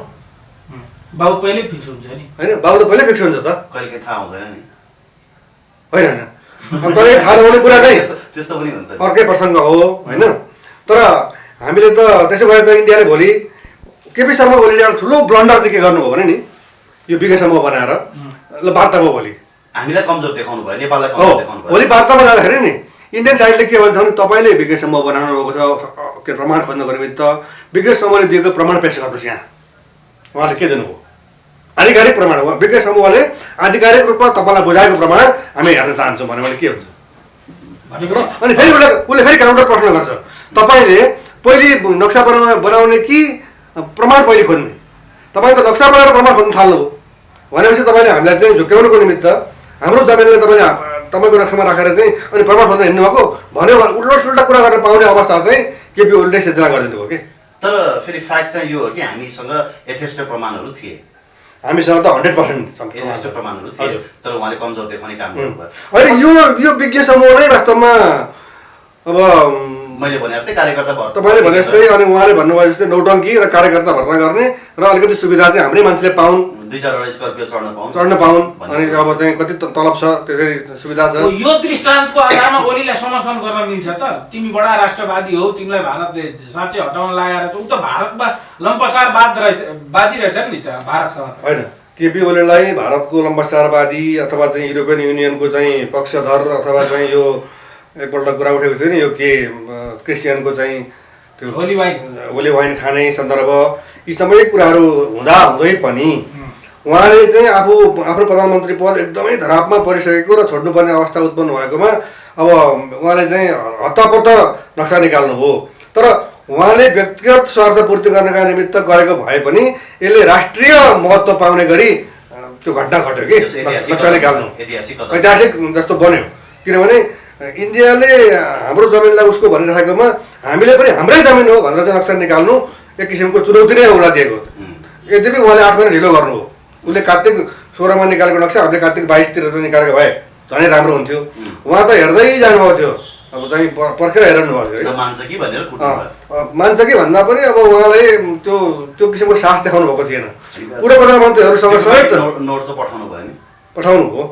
बाबु पहिल्यै फिक्स हुन्छ नि होइन। बाबु त पहिल्यै फिक्स हुन्छ त, कहिले थाहा हुँदैन नि। होइन होइन, कहिले थाहा नहुने कुरा चाहिँ त्यस्तो पनि हुन्छ, अर्कै प्रसङ्ग हो होइन। तर हामीले त त्यसो भए त इन्डियाले भोलि केपी शर्मा ओलीले एउटा ठुलो ब्लन्डर चाहिँ के गर्नुभयो भने नि यो विज्ञ समूह बनाएर ल वार्ता भयो भोलि हामीलाई कमजोर देखाउनु भयो, नेपाललाई कमजोर देखाउनु भयो। भोलि वार्तामा जाँदाखेरि नि इन्डियन साइडले के भन्छ भने तपाईँले विज्ञ समूह बनाउनु भएको छ के प्रमाण खोज्नको निमित्त विज्ञ समूहले दिएको प्रमाण पेश गर्नुहोस्। यहाँ उहाँले के दिनुभयो? आधिकारिक प्रमाण हो। विज्ञ समूहले आधिकारिक रूपमा तपाईँलाई बुझाएको प्रमाण हामी हेर्न चाहन्छौँ भन्यो भने के हुन्छ? अनि फेरि उसले फेरि काउन्टर प्रश्न गर्छ, तपाईँले पहिले नक्सा बनाउने कि प्रमाण पहिले खोज्ने? तपाईँ त नक्सा बनाएर प्रमाण खोज्न थाल्नुभयो भनेपछि तपाईँले हामीलाई चाहिँ झुक्क्याउनुको निमित्त हाम्रो जमिनलाई तपाईँले तपाईँको नक्सामा राखेर चाहिँ अनि प्रमाण खोज्न हिँड्नुभएको भन्यो भने उल्टा कुरा गर्न पाउने अवस्था चाहिँ केपी ओलीले सिर्जना गरिदिनु भयो कि। तर फेरि फ्याक्ट चाहिँ यो हो कि हामीसँग यथेष्ट प्रमाणहरू थिए, हामीसँग त 100% यथेष्ट प्रमाणहरू थिए, तर उहाँले कमजोर देखाउने काम गर्नुभयो। होइन, यो विज्ञ समूह नै वास्तवमा अब मैले भने जस्तै कार्यकर्ता भर्ना, तपाईँले भने जस्तै अनि उहाँले भन्नुभयो जस्तै नौटङ्की र कार्यकर्ता भर्ना गर्ने र अलिकति सुविधा चाहिँ हाम्रै मान्छेले पाउन्, 2-4 स्कर्पियो चढ्न पाउन् अनि अब चाहिँ कति तलब छ त्यसै सुविधा छ। यो दृष्टान्तको आधारमा ओलीलाई समर्थन गर्न मिल्छ त? तिमी बडा राष्ट्रवादी हो, तिमीलाई भारतले साँच्चै हटाउन लागेर छ, उ त भारतमा लम्पसारवादी रहेछ नि त भारतसँग। होइन, केपी ओलीलाई भारतको लम्बसारवादी अथवा चाहिँ युरोपियन युनियनको चाहिँ पक्षधर अथवा चाहिँ यो एकपल्ट कुरा उठेको थियो नि यो के क्रिस्चियनको चाहिँ त्यो होली वाइन खाने सन्दर्भ यी सबै कुराहरू हुँदै पनि उहाँले चाहिँ आफ्नो प्रधानमन्त्री पद एकदमै धरापमा परिसकेको र छोड्नुपर्ने अवस्था उत्पन्न भएकोमा अब उहाँले चाहिँ हत्तापत्त नक्सा निकाल्नुभयो। तर उहाँले व्यक्तिगत स्वार्थ पूर्ति गर्नका निमित्त गरेको भए पनि यसले राष्ट्रिय महत्त्व पाउने गरी त्यो घटना घट्यो कि नक्सा निकाल्नु ऐतिहासिक जस्तो बन्यो। किनभने इन्डियाले हाम्रो जमिनलाई उसको भनिराखेकोमा हामीले पनि हाम्रै जमिन हो भनेर चाहिँ नक्सा निकाल्नु एक किसिमको चुनौती नै उसलाई दिएको। यद्यपि उहाँले 8 महिना ढिलो गर्नु हो। उसले कार्तिक 16 मा निकालेको नक्सा हामीले कार्तिक 22 तिर चाहिँ निकालेको भए झनै राम्रो हुन्थ्यो। उहाँ त हेर्दै जानुभएको थियो, अब चाहिँ पर्खेर हेरिरहनु भएको थियो। मान्छ कि भन्दा पनि अब उहाँले त्यो किसिमको साहस देखाउनु भएको थिएन। पूर्व प्रधानमन्त्रीहरूसँग समेत नोट त पठाउनु भयो नि, पठाउनु हो,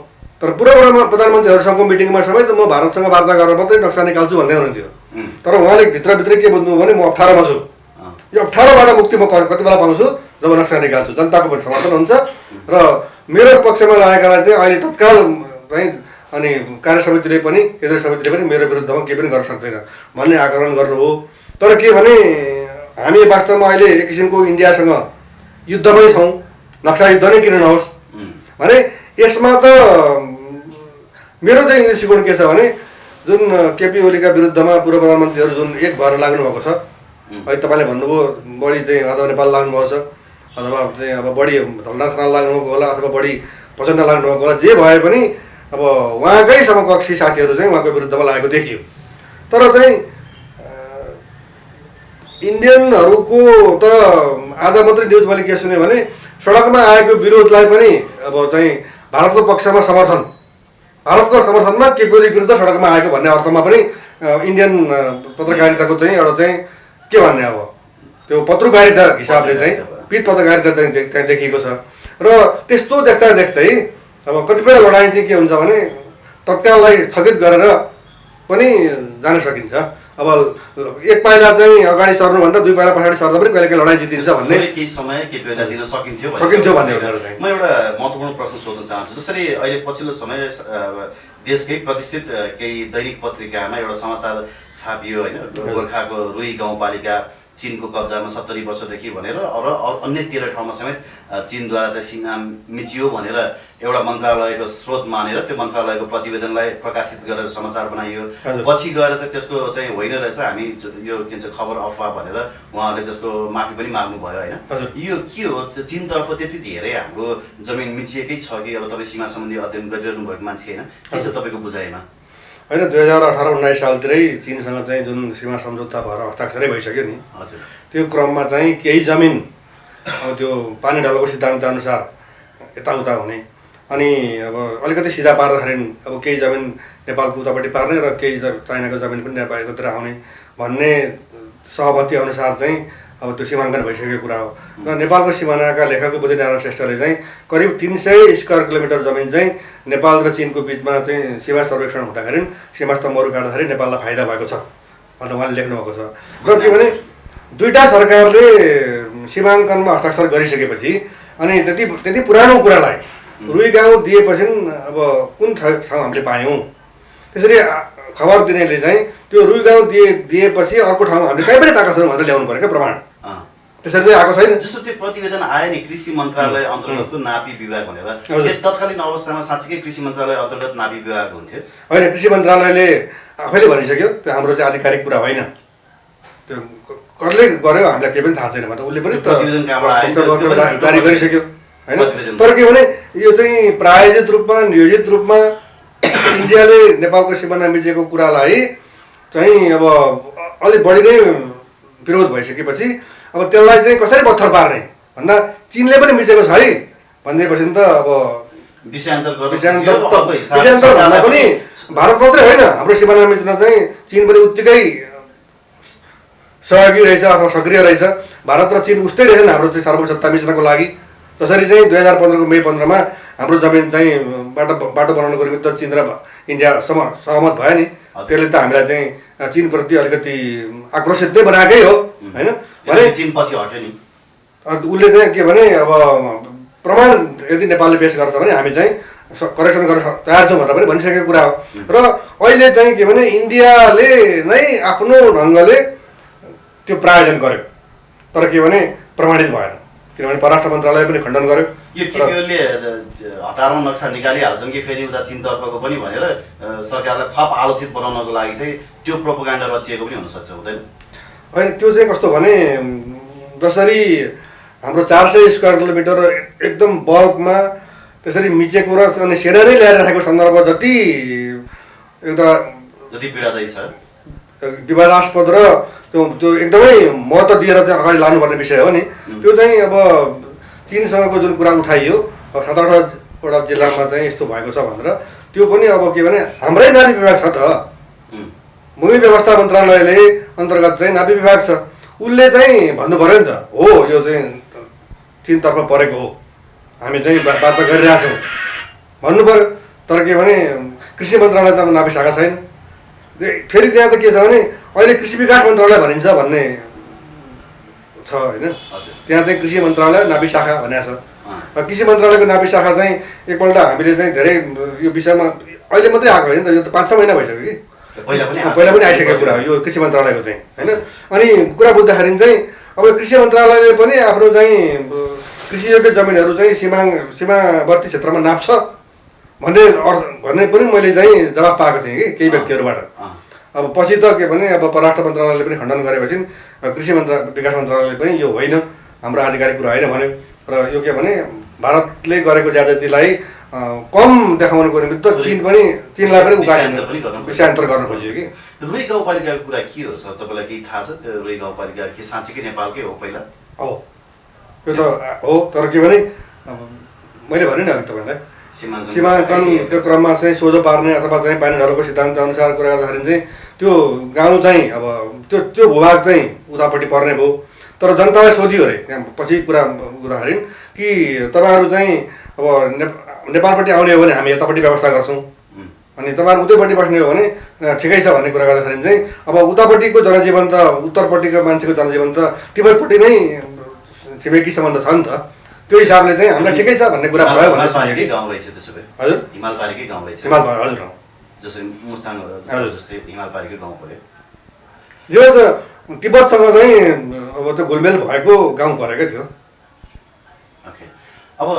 तर पूर्व प्रधानमन्त्रीहरूसँगको मिटिङमा समेत म भारतसँग वार्ता गरेर मात्रै नक्सा निकाल्छु भन्दै हुनुहुन्थ्यो। तर उहाँले भित्रभित्रै के बुझ्नुभयो भने म 18 मा छु, यो 18 बाट मुक्ति म कति बेला पाउँछु जब नक्सा निकाल्छु। जनताको पनि समर्थन हुन्छ र मेरो पक्षमा लागेकालाई चाहिँ अहिले तत्काल चाहिँ अनि कार्य समितिले पनि केन्द्रीय समितिले पनि मेरो विरुद्धमा केही पनि गर्न सक्दैन भन्ने आकलन गर्नुभयो। तर के भने हामी वास्तवमा अहिले एक किसिमको इन्डियासँग युद्धमै छौँ, नक्सा युद्ध नै किन नहोस् भने यसमा त मेरो चाहिँ दृष्टिकोण के छ भने जुन केपी ओलीका विरुद्धमा पूर्व प्रधानमन्त्रीहरू जुन एक भएर लाग्नु भएको छ, अहिले तपाईँले भन्नुभयो बढी चाहिँ अथवा नेपाल लाग्नुभएको छ अथवा चाहिँ अब बढी धनराज खनाल लाग्नुभएको होला अथवा बढी प्रचण्ड लाग्नुभएको होला, जे भए पनि अब उहाँकै समकक्षी साथीहरू चाहिँ उहाँको विरुद्धमा लागेको देखियो। तर चाहिँ इन्डियनहरूको त आज मात्रै न्युज मैले के सुने भने सडकमा आएको विरोधलाई पनि अब चाहिँ भारतको पक्षमा समर्थन, भारतको समर्थनमा केपी ओली विरुद्ध सडकमा आएको भन्ने अर्थमा पनि इन्डियन पत्रकारिताको चाहिँ एउटा चाहिँ के भन्ने अब त्यो पत्रकारिता हिसाबले चाहिँ पित पत्रकारिता चाहिँ त्यहाँ देखिएको छ। र त्यस्तो देख्दा देख्दै अब कतिपय लडाइँ चाहिँ के हुन्छ भने तत्काललाई स्थगित गरेर पनि जान सकिन्छ। अब एक पाइला चाहिँ अगाडि सर्नुभन्दा 2 पाइला पछाडि सर्दा पनि कहिले लडाइँ जितिन्छ भन्ने केही समय केपी ओलीलाई दिन सकिन्थ्यो भन्ने म एउटा महत्त्वपूर्ण प्रश्न सोध्न चाहन्छु। जसरी अहिले पछिल्लो समय देशकै प्रतिष्ठित केही दैनिक पत्रिकामा एउटा समाचार छापियो होइन, गोर्खाको रुई गाउँपालिका चीनको कब्जामा 70 वर्षदेखि भनेर र अन्य 13 ठाउँमा समेत चीनद्वारा चाहिँ सीमा मिचियो भनेर एउटा मन्त्रालयको स्रोत मानेर त्यो मन्त्रालयको प्रतिवेदनलाई प्रकाशित गरेर समाचार बनाइयो। पछि गएर चाहिँ त्यसको चाहिँ होइन रहेछ, हामी यो के भन्छ खबर अफवाह भनेर उहाँहरूले त्यसको माफी पनि माग्नु भयो होइन। यो के हो, चीनतर्फ त्यति धेरै हाम्रो जमिन मिचिएकै छ कि अब तपाईँ सीमा सम्बन्धी अध्ययन गरिरहनु भएको मान्छे होइन, के छ तपाईँको बुझाइमा? होइन 2018-19 सालतिरै चीनसँग चाहिँ जुन सीमा सम्झौता भएर हस्ताक्षरै भइसक्यो नि, हजुर, त्यो क्रममा चाहिँ केही जमिन अब त्यो पानी ढलको सिद्धान्त अनुसार यताउता हुने अनि अब अलिकति सिधा पार्दाखेरि अब केही जमिन नेपालको उतापट्टि पार्ने र केही चाइनाको जमिन पनि नेपाल यतातिर आउने भन्ने सहमति अनुसार चाहिँ अब त्यो सीमाङ्कन भइसकेको कुरा हो। र नेपालको सिमानाका लेखक बुद्धिनारायण श्रेष्ठले चाहिँ करिब 300 स्क्वायर किलोमिटर जमिन चाहिँ नेपाल र चीनको बिचमा चाहिँ सीमा सर्वेक्षण हुँदाखेरि सीमा स्तम्भहरू काट्दाखेरि नेपाललाई फाइदा भएको छ भनेर उहाँले लेख्नु भएको छ। र के भने दुईटा सरकारले सीमाङ्कनमा हस्ताक्षर गरिसकेपछि अनि त्यति पुरानो कुरालाई रुई गाउँ दिएपछि अब कुन ठाउँ हामीले पायौँ, त्यसरी खबर दिनेले चाहिँ त्यो रुई गाउँ दिएपछि अर्को ठाउँमा हामीले कहीँ पनि पाएका छौँ भनेर ल्याउनु पऱ्यो क्या प्रमाण। त्यसरी चाहिँ आएको छैन। जस्तो त्यो प्रतिवेदन आयो नि कृषि मन्त्रालय अन्तर्गतको नापी विभाग भनेर, तत्कालीन अवस्थामा साँच्चीकै कृषि मन्त्रालय अन्तर्गत नापी विभाग हुन्थ्यो? होइन, कृषि मन्त्रालयले आफैले भनिसक्यो त्यो हाम्रो चाहिँ आधिकारिक कुरा होइन, त्यो कसले गर्यो हामीलाई केही पनि थाहा छैन भनेर उसले पनि जारी गरिसक्यो होइन। तर के भने यो चाहिँ प्रायोजित रूपमा नियोजित रूपमा इन्डियाले नेपालको सिमाना मिचेको कुरालाई चाहिँ अब अलिक बढी नै विरोध भइसकेपछि अब त्यसलाई चाहिँ कसरी पत्थर पार्ने भन्दा चिनले पनि मिचेको छ है भनेपछि त अब विषयान्तर भन्दा पनि भारत मात्रै होइन हाम्रो सिमाना मिच्न चाहिँ चिन पनि उत्तिकै सहयोगी रहेछ अथवा सक्रिय रहेछ। भारत र चिन उस्तै रहेछन् हाम्रो चाहिँ सार्वभौमसत्ता मिच्नको लागि। जसरी चाहिँ 2015 को मे 15 मा हाम्रो जमिन चाहिँ बाटो बनाउनको निमित्त चिन र इन्डिया सहमत भयो नि, त्यसले त हामीलाई चाहिँ चीनप्रति अलिकति आक्रोशित नै बनाएकै हो होइन। भने चीन पछि हट्यो नि, उसले चाहिँ के भने अब प्रमाण यदि नेपालले पेश गर्छ भने हामी चाहिँ करेक्सन गर्न तयार छौँ भनेर पनि भनिसकेको कुरा हो। र अहिले चाहिँ के भने इन्डियाले नै आफ्नो ढङ्गले त्यो प्रायोजन गर्यो, तर के भने प्रमाणित भएन, किनभने परराष्ट्र मन्त्रालय पनि खण्डन गर्यो। यो केपीओलीले हतारमा नक्सा निकालिहाल्छन् कि फेरि उता चीनतर्फको पनि भनेर सरकारलाई थप आलोचित बनाउनको लागि चाहिँ त्यो प्रोपोगेन्डा रचिएको पनि हुनसक्छ, हुँदैन? होइन, त्यो चाहिँ कस्तो भने जसरी हाम्रो 400 स्क्वायर किलोमिटर एकदम बल्कमा त्यसरी मिचेको र अनि सेना नै ल्याएर राखेको सन्दर्भ जति एउटा जति पीडादायी छ विवादास्पद र त्यो एकदमै महत्त्व दिएर चाहिँ अगाडि लानुपर्ने विषय हो नि त्यो चाहिँ अब चीनसँगको जुन कुरा उठाइयो 7-8वटा जिल्लामा चाहिँ यस्तो भएको छ भनेर त्यो पनि अब के भने हाम्रै नागरिक विभाग छ त भूमि व्यवस्था मन्त्रालयले अन्तर्गत चाहिँ नापी विभाग छ उसले चाहिँ भन्नु पर्यो नि त हो यो चाहिँ चीनतर्फ परेको हो हामी चाहिँ वार्ता गरिरहेका छौँ भन्नु पर्यो तर के भने कृषि मन्त्रालय त नापी शाखा छैन फेरि त्यहाँ त के छ भने अहिले कृषि विकास मन्त्रालय भनिन्छ भन्ने छ होइन त्यहाँ चाहिँ कृषि मन्त्रालय नापी शाखा भनेको छ कृषि मन्त्रालयको नापी शाखा चाहिँ एकपल्ट हामीले चाहिँ धेरै यो विषयमा अहिले मात्रै आएको होइन त यो त 5-6 महिना भइसक्यो कि पहिला पनि आइसकेको कुरा हो यो कृषि मन्त्रालयको चाहिँ होइन अनि कुरा बुझ्दाखेरि चाहिँ अब कृषि मन्त्रालयले पनि आफ्नो चाहिँ कृषियोग्य जमिनहरू चाहिँ सीमावर्ती क्षेत्रमा नाप्छ भन्ने पनि मैले चाहिँ जवाफ पाएको थिएँ कि केही व्यक्तिहरूबाट अब पछि त के भने अब परराष्ट्र मन्त्रालयले पनि खण्डन गरेपछि कृषि विकास मन्त्रालयले पनि यो होइन हाम्रो आधिकारिक कुरा होइन भन्यो र यो के भने भारतले गरेको ज्यादतीलाई कम देखाउनुको निमित्त चीनलाई पनि विषयान्तर गर्न खोजियो कि रुई गाउँपालिकाको कुरा के हो सर तपाईँलाई केही थाहा छ त्यो रुई गाउँपालिका के साँच्चीकै नेपालकै हो पहिला हो यो त हो तर के भने मैले भने नि अघि तपाईँलाई सीमाङ्कनको क्रममा चाहिँ सोझो पार्ने अथवा चाहिँ पानी ढलोको सिद्धान्त अनुसार कुरा गर्दाखेरि चाहिँ त्यो गाउँ चाहिँ अब त्यो भूभाग चाहिँ उतापट्टि पर्ने भयो तर जनतालाई सोधियो अरे त्यहाँ पछि कुरा गर्दाखेरि कि तपाईँहरू चाहिँ अब नेपालपट्टि आउने हो भने हामी यतापट्टि व्यवस्था गर्छौँ अनि तपाईँहरू उतैपट्टि बस्ने हो भने ठिकै छ भन्ने कुरा गर्दाखेरि चाहिँ अब उतापट्टिको जनजीवन त उत्तरपट्टिको मान्छेको जनजीवन त तिब्बतपट्टि नै छिमेकी सम्बन्ध छ नि त त्यो हिसाबले चाहिँ हामीलाई ठिकै छ भन्ने कुरा भयो भने गाउँ रहेछ त्यसो भए हजुर हिमालपारिकै गाउँ रहेछ हजुर जसरी मुस्ताङहरू जस्तै हिमालपारिकै गाउँ पऱ्यो यो तिब्बतसँग चाहिँ अब त्यो घुलमेल भएको गाउँ परेकै थियो ओके अब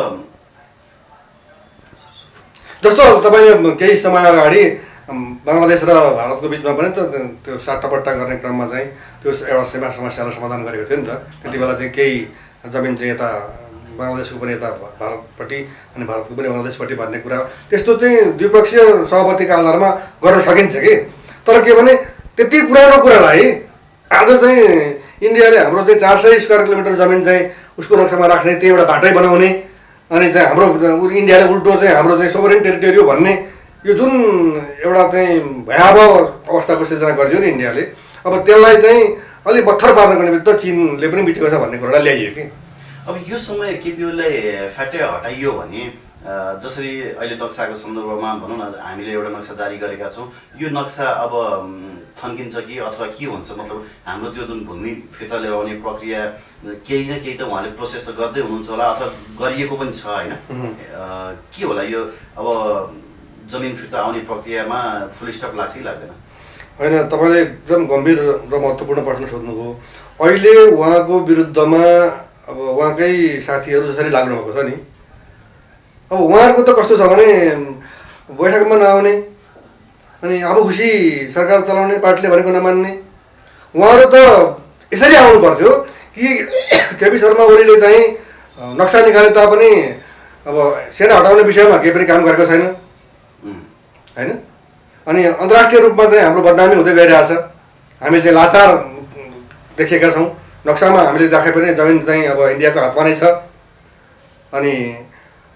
जस्तो तपाईँले केही समय अगाडि बङ्गलादेश र भारतको बिचमा पनि त त्यो साट्टापट्टा गर्ने क्रममा चाहिँ त्यो एउटा सीमा समस्यालाई समाधान गरेको थियो नि त त्यति बेला चाहिँ केही जमिन चाहिँ यता बङ्गलादेशको पनि यता भारतपट्टि अनि भारतको पनि बङ्गलादेशपट्टि भन्ने कुरा त्यस्तो चाहिँ द्विपक्षीय सहमतिका आधारमा गर्न सकिन्छ कि तर के भने त्यति पुरानो कुरालाई आज चाहिँ इन्डियाले हाम्रो चाहिँ 400 स्क्वायर किलोमिटर जमिन चाहिँ उसको नक्सामा राख्ने त्यही एउटा बाटै बनाउने अनि चाहिँ हाम्रो इन्डियाले उल्टो चाहिँ हाम्रो चाहिँ सोभरेन टेरिटोरी हो भन्ने यो जुन एउटा चाहिँ भयावह अवस्थाको सिर्जना गरिदियो नि इन्डियाले अब त्यसलाई चाहिँ अलिक बत्थर पार्नको निमित्त चीनले पनि बितेको छ भन्ने कुरालाई ल्याइयो कि अब यो समय केपिओलाई फ्याट्टै हटाइयो भने जसरी अहिले नक्साको सन्दर्भमा भनौँ न हामीले एउटा नक्सा जारी गरेका छौँ यो नक्सा अब थन्किन्छ कि अथवा के हुन्छ मतलब हाम्रो त्यो जुन भूमि फिर्ता लिएर आउने प्रक्रिया केही न केही त उहाँले प्रोसेस त गर्दै हुनुहुन्छ होला अथवा गरिएको पनि छ होइन के होला यो अब जमिन फिर्ता आउने प्रक्रियामा फुल स्टप लाग्छ कि लाग्दैन होइन तपाईँले एकदम गम्भीर र महत्त्वपूर्ण प्रश्न सोध्नुभयो अहिले उहाँको विरुद्धमा अब उहाँकै साथीहरू जसरी लाग्नु भएको छ नि अब उहाँहरूको त कस्तो छ भने बैठकमा नआउने अनि अब खुसी सरकार चलाउने पार्टीले भनेको नमान्ने उहाँहरू त यसरी आउनु पर्थ्यो कि केपी शर्मा ओलीले चाहिँ नक्सा निकाले तापनि अब सेना हटाउने विषयमा केही पनि काम गरेको छैन होइन अनि अन्तर्राष्ट्रिय रूपमा चाहिँ हाम्रो बदनामी हुँदै गइरहेछ हामी चाहिँ लाचार देखेका छौँ नक्सामा हामीले देखे पनि जमिन चाहिँ अब इन्डियाको हातमा नै छ अनि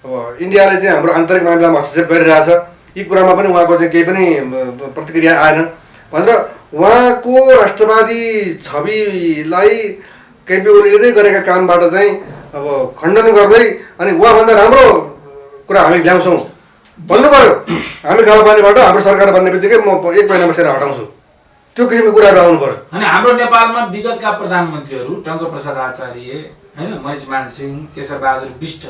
अब इन्डियाले चाहिँ हाम्रो आन्तरिक मामिलामा हस्तक्षेप गरिरहेछ यी कुरामा पनि उहाँको चाहिँ केही पनि प्रतिक्रिया आएन भनेर उहाँको राष्ट्रवादी छविलाई केपी ओलीले नै गरेका कामबाट चाहिँ अब खण्डन गर्दै अनि उहाँभन्दा राम्रो कुरा हामी ल्याउँछौँ भन्नु पऱ्यो हामी कालापानीबाट हाम्रो सरकार बन्ने बित्तिकै म 1 महिनामा सेना हटाउँछु त्यो किसिमको कुराहरू आउनु पर्यो अनि हाम्रो नेपालमा विगतका प्रधानमन्त्रीहरू टङ्कप्रसाद आचार्य होइन महेशमान सिंह केशरबहादुर बिष्ट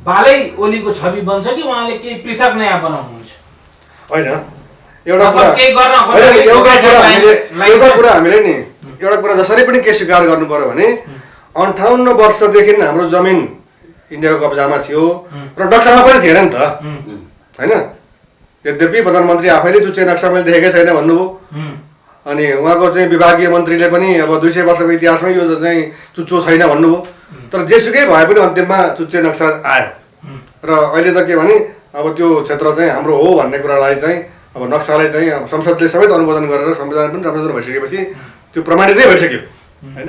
बालै ओलीको छवि बन्छ कि उहाँले केही पृथक नयाँ बनाउनुहुन्छ होइन एउटा कुरा हामीले नि एउटा कुरा जसरी पनि के स्वीकार गर्नु पर्यो भने 58 वर्षदेखि हाम्रो जमिन इन्डियाको कब्जामा थियो र नक्सामा पनि थिएन नि त होइन यद्यपि प्रधानमन्त्री आफैले चुच्चे नक्सा मैले देखेकै छैन भन्नुभयो अनि उहाँको चाहिँ विभागीय मन्त्रीले पनि अब 200 वर्षको इतिहासमै यो चाहिँ चुच्चो छैन भन्नुभयो तर जेसुकै भए पनि अन्तिममा चुच्चे नक्सा आयो र र अहिले त के भने अब त्यो क्षेत्र चाहिँ हाम्रो हो भन्ने कुरालाई चाहिँ अब नक्सालाई चाहिँ अब संसदले समेत अनुमोदन गरेर संविधान पनि संशोधन भइसकेपछि त्यो प्रमाणितै भइसक्यो होइन।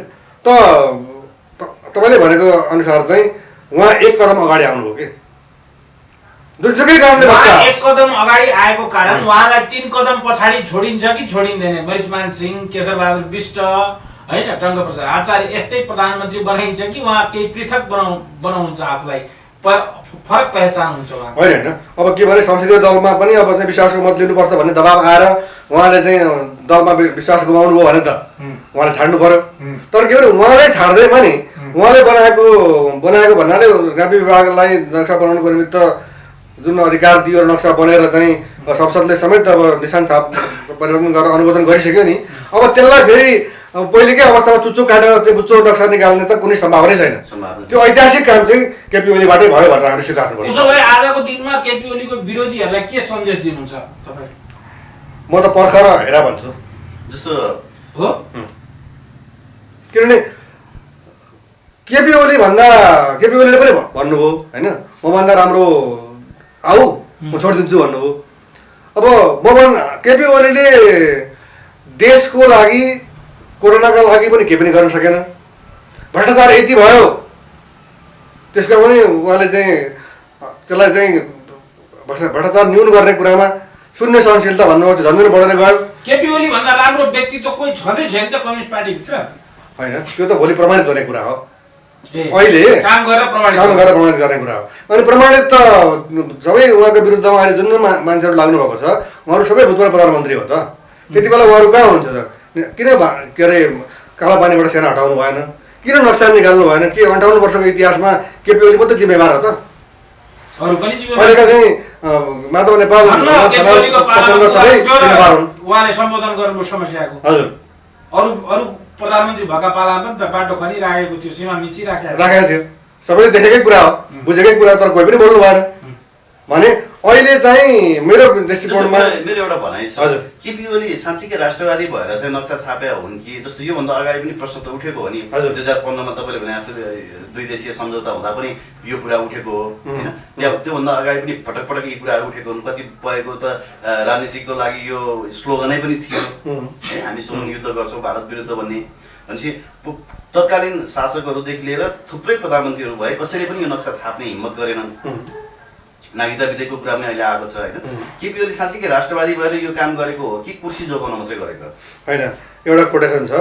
तपाईँले भनेको अनुसार चाहिँ उहाँ एक कदम अगाडि आउनुभयो कि जुनसुकै कारणले एक कदम अगाडि आएको कारण उहाँलाई 3 कदम पछाडि छोडिन्छ कि छोडिँदैन? मरिचमान सिंह, केशरबहादुर विष्ट होइन, टङ्कप्रसाद आचार्य यस्तै प्रधानमन्त्री बनाइन्छ कि उहाँ केही पृथक बनाउनुहुन्छ आफूलाई, फरक पहिचान हुन्छ उहाँ? होइन अब के भने संसदीय दलमा पनि अब चाहिँ विश्वासको मत लिनुपर्छ भन्ने दबाब आएर उहाँले चाहिँ दलमा विश्वास गुमाउनु भयो भने त उहाँले छाड्नु पर्यो। तर के भने उहाँले छाड्दैमा नि उहाँले बनाएको भन्नाले ग्राम्य विभागलाई नक्सा बनाउनुको निमित्त जुन अधिकार दियो नक्सा बनेर चाहिँ संसदले समेत अब निशान छाप परिवर्तन गरेर अनुमोदन गरिसक्यो नि। अब त्यसलाई फेरि पहिलेकै अवस्थामा चुच्चो काटेर चाहिँ बुच्चो नक्सा निकाल्ने त कुनै सम्भावनै छैन। त्यो ऐतिहासिक काम चाहिँ केपी ओलीबाटै भयो भनेर हामीले स्वीकार्नुपर्छ। उसो भए आजको दिनमा केपी ओलीको विरोधीहरूलाई के सन्देश दिनुहुन्छ तपाईँ? म त पर्खर हेरा भन्छु जस्तो हो, किनभने केपी ओलीले पनि भन्नुभयो होइन मभन्दा राम्रो आऊ म छोडिदिन्छु भन्नुभयो। अब केपी ओलीले देशको लागि कोरोनाका लागि पनि केही पनि गर्न सकेन। भ्रष्टाचार यति भयो त्यसका पनि उहाँले चाहिँ त्यसलाई चाहिँ भ्रष्टाचार न्यून गर्ने कुरामा शून्य सहनशीलता भन्नुभयो, झन् झन् बढेर गयो। केपी ओली भन्दा राम्रो व्यक्ति त कोही छँदै छैन त कम्युनिस्ट पार्टीभित्र होइन। त्यो त भोलि प्रमाणित हुने कुरा हो, अहिले काम गरेर प्रमाणित गर्ने कुरा हो। अनि प्रमाणित त सबै उहाँको विरुद्धमा अहिले जुन मान्छेहरू लाग्नु भएको छ उहाँहरू सबै भूतपूर्व प्रधानमन्त्री हो त। त्यति बेला उहाँहरू कहाँ हुनुहुन्छ त? किन के अरे कालापानीबाट सेना हटाउनु भएन? किन नक्सा निकाल्नु भएन? के 58 वर्षको इतिहासमा केपी ओली मात्रै जिम्मेवार हो त? अहिलेका चाहिँ माधव नेपाल उहाँले सम्बोधन गर्नु समस्याको हजुर अरू प्रधानमन्त्री भएका पालामा पनि त बाटो खनिराखेको थियो, सीमा मिचिराखेको थियो, सबैले देखेकै कुरा हो, बुझेकै कुरा, तर कोही पनि बोल्नु भएन भने अहिले चाहिँ मेरो दृष्टिकोणमा मेरो एउटा भनाइ छ केपी ओली साँच्चीकै राष्ट्रवादी भएर चाहिँ नक्सा छापे हुन् कि जस्तो योभन्दा अगाडि पनि प्रश्न त उठेको हो नि। 2015मा तपाईँले भने जस्तो 2 देशीय सम्झौता हुँदा पनि यो कुरा उठेको हो होइन। त्योभन्दा अगाडि पनि पटक पटक यी कुराहरू उठेको हुन्। कतिपयको त राजनीतिको लागि यो स्लोगनै पनि थियो है, हामी सुरुङ युद्ध गर्छौँ भारत विरुद्ध भन्ने। भनेपछि तत्कालीन शासकहरूदेखि लिएर थुप्रै प्रधानमन्त्रीहरू भए, कसैले पनि यो नक्सा छाप्ने हिम्मत गरेनन्। नागरिकता विधेयकको कुरा पनि अहिले आएको छ होइन। केपी ओली साँच्चीकै राष्ट्रवादी भएर यो काम गरेको हो कि कुर्सी जोगाउन मात्रै गरेको होइन? एउटा कोटेसन छ,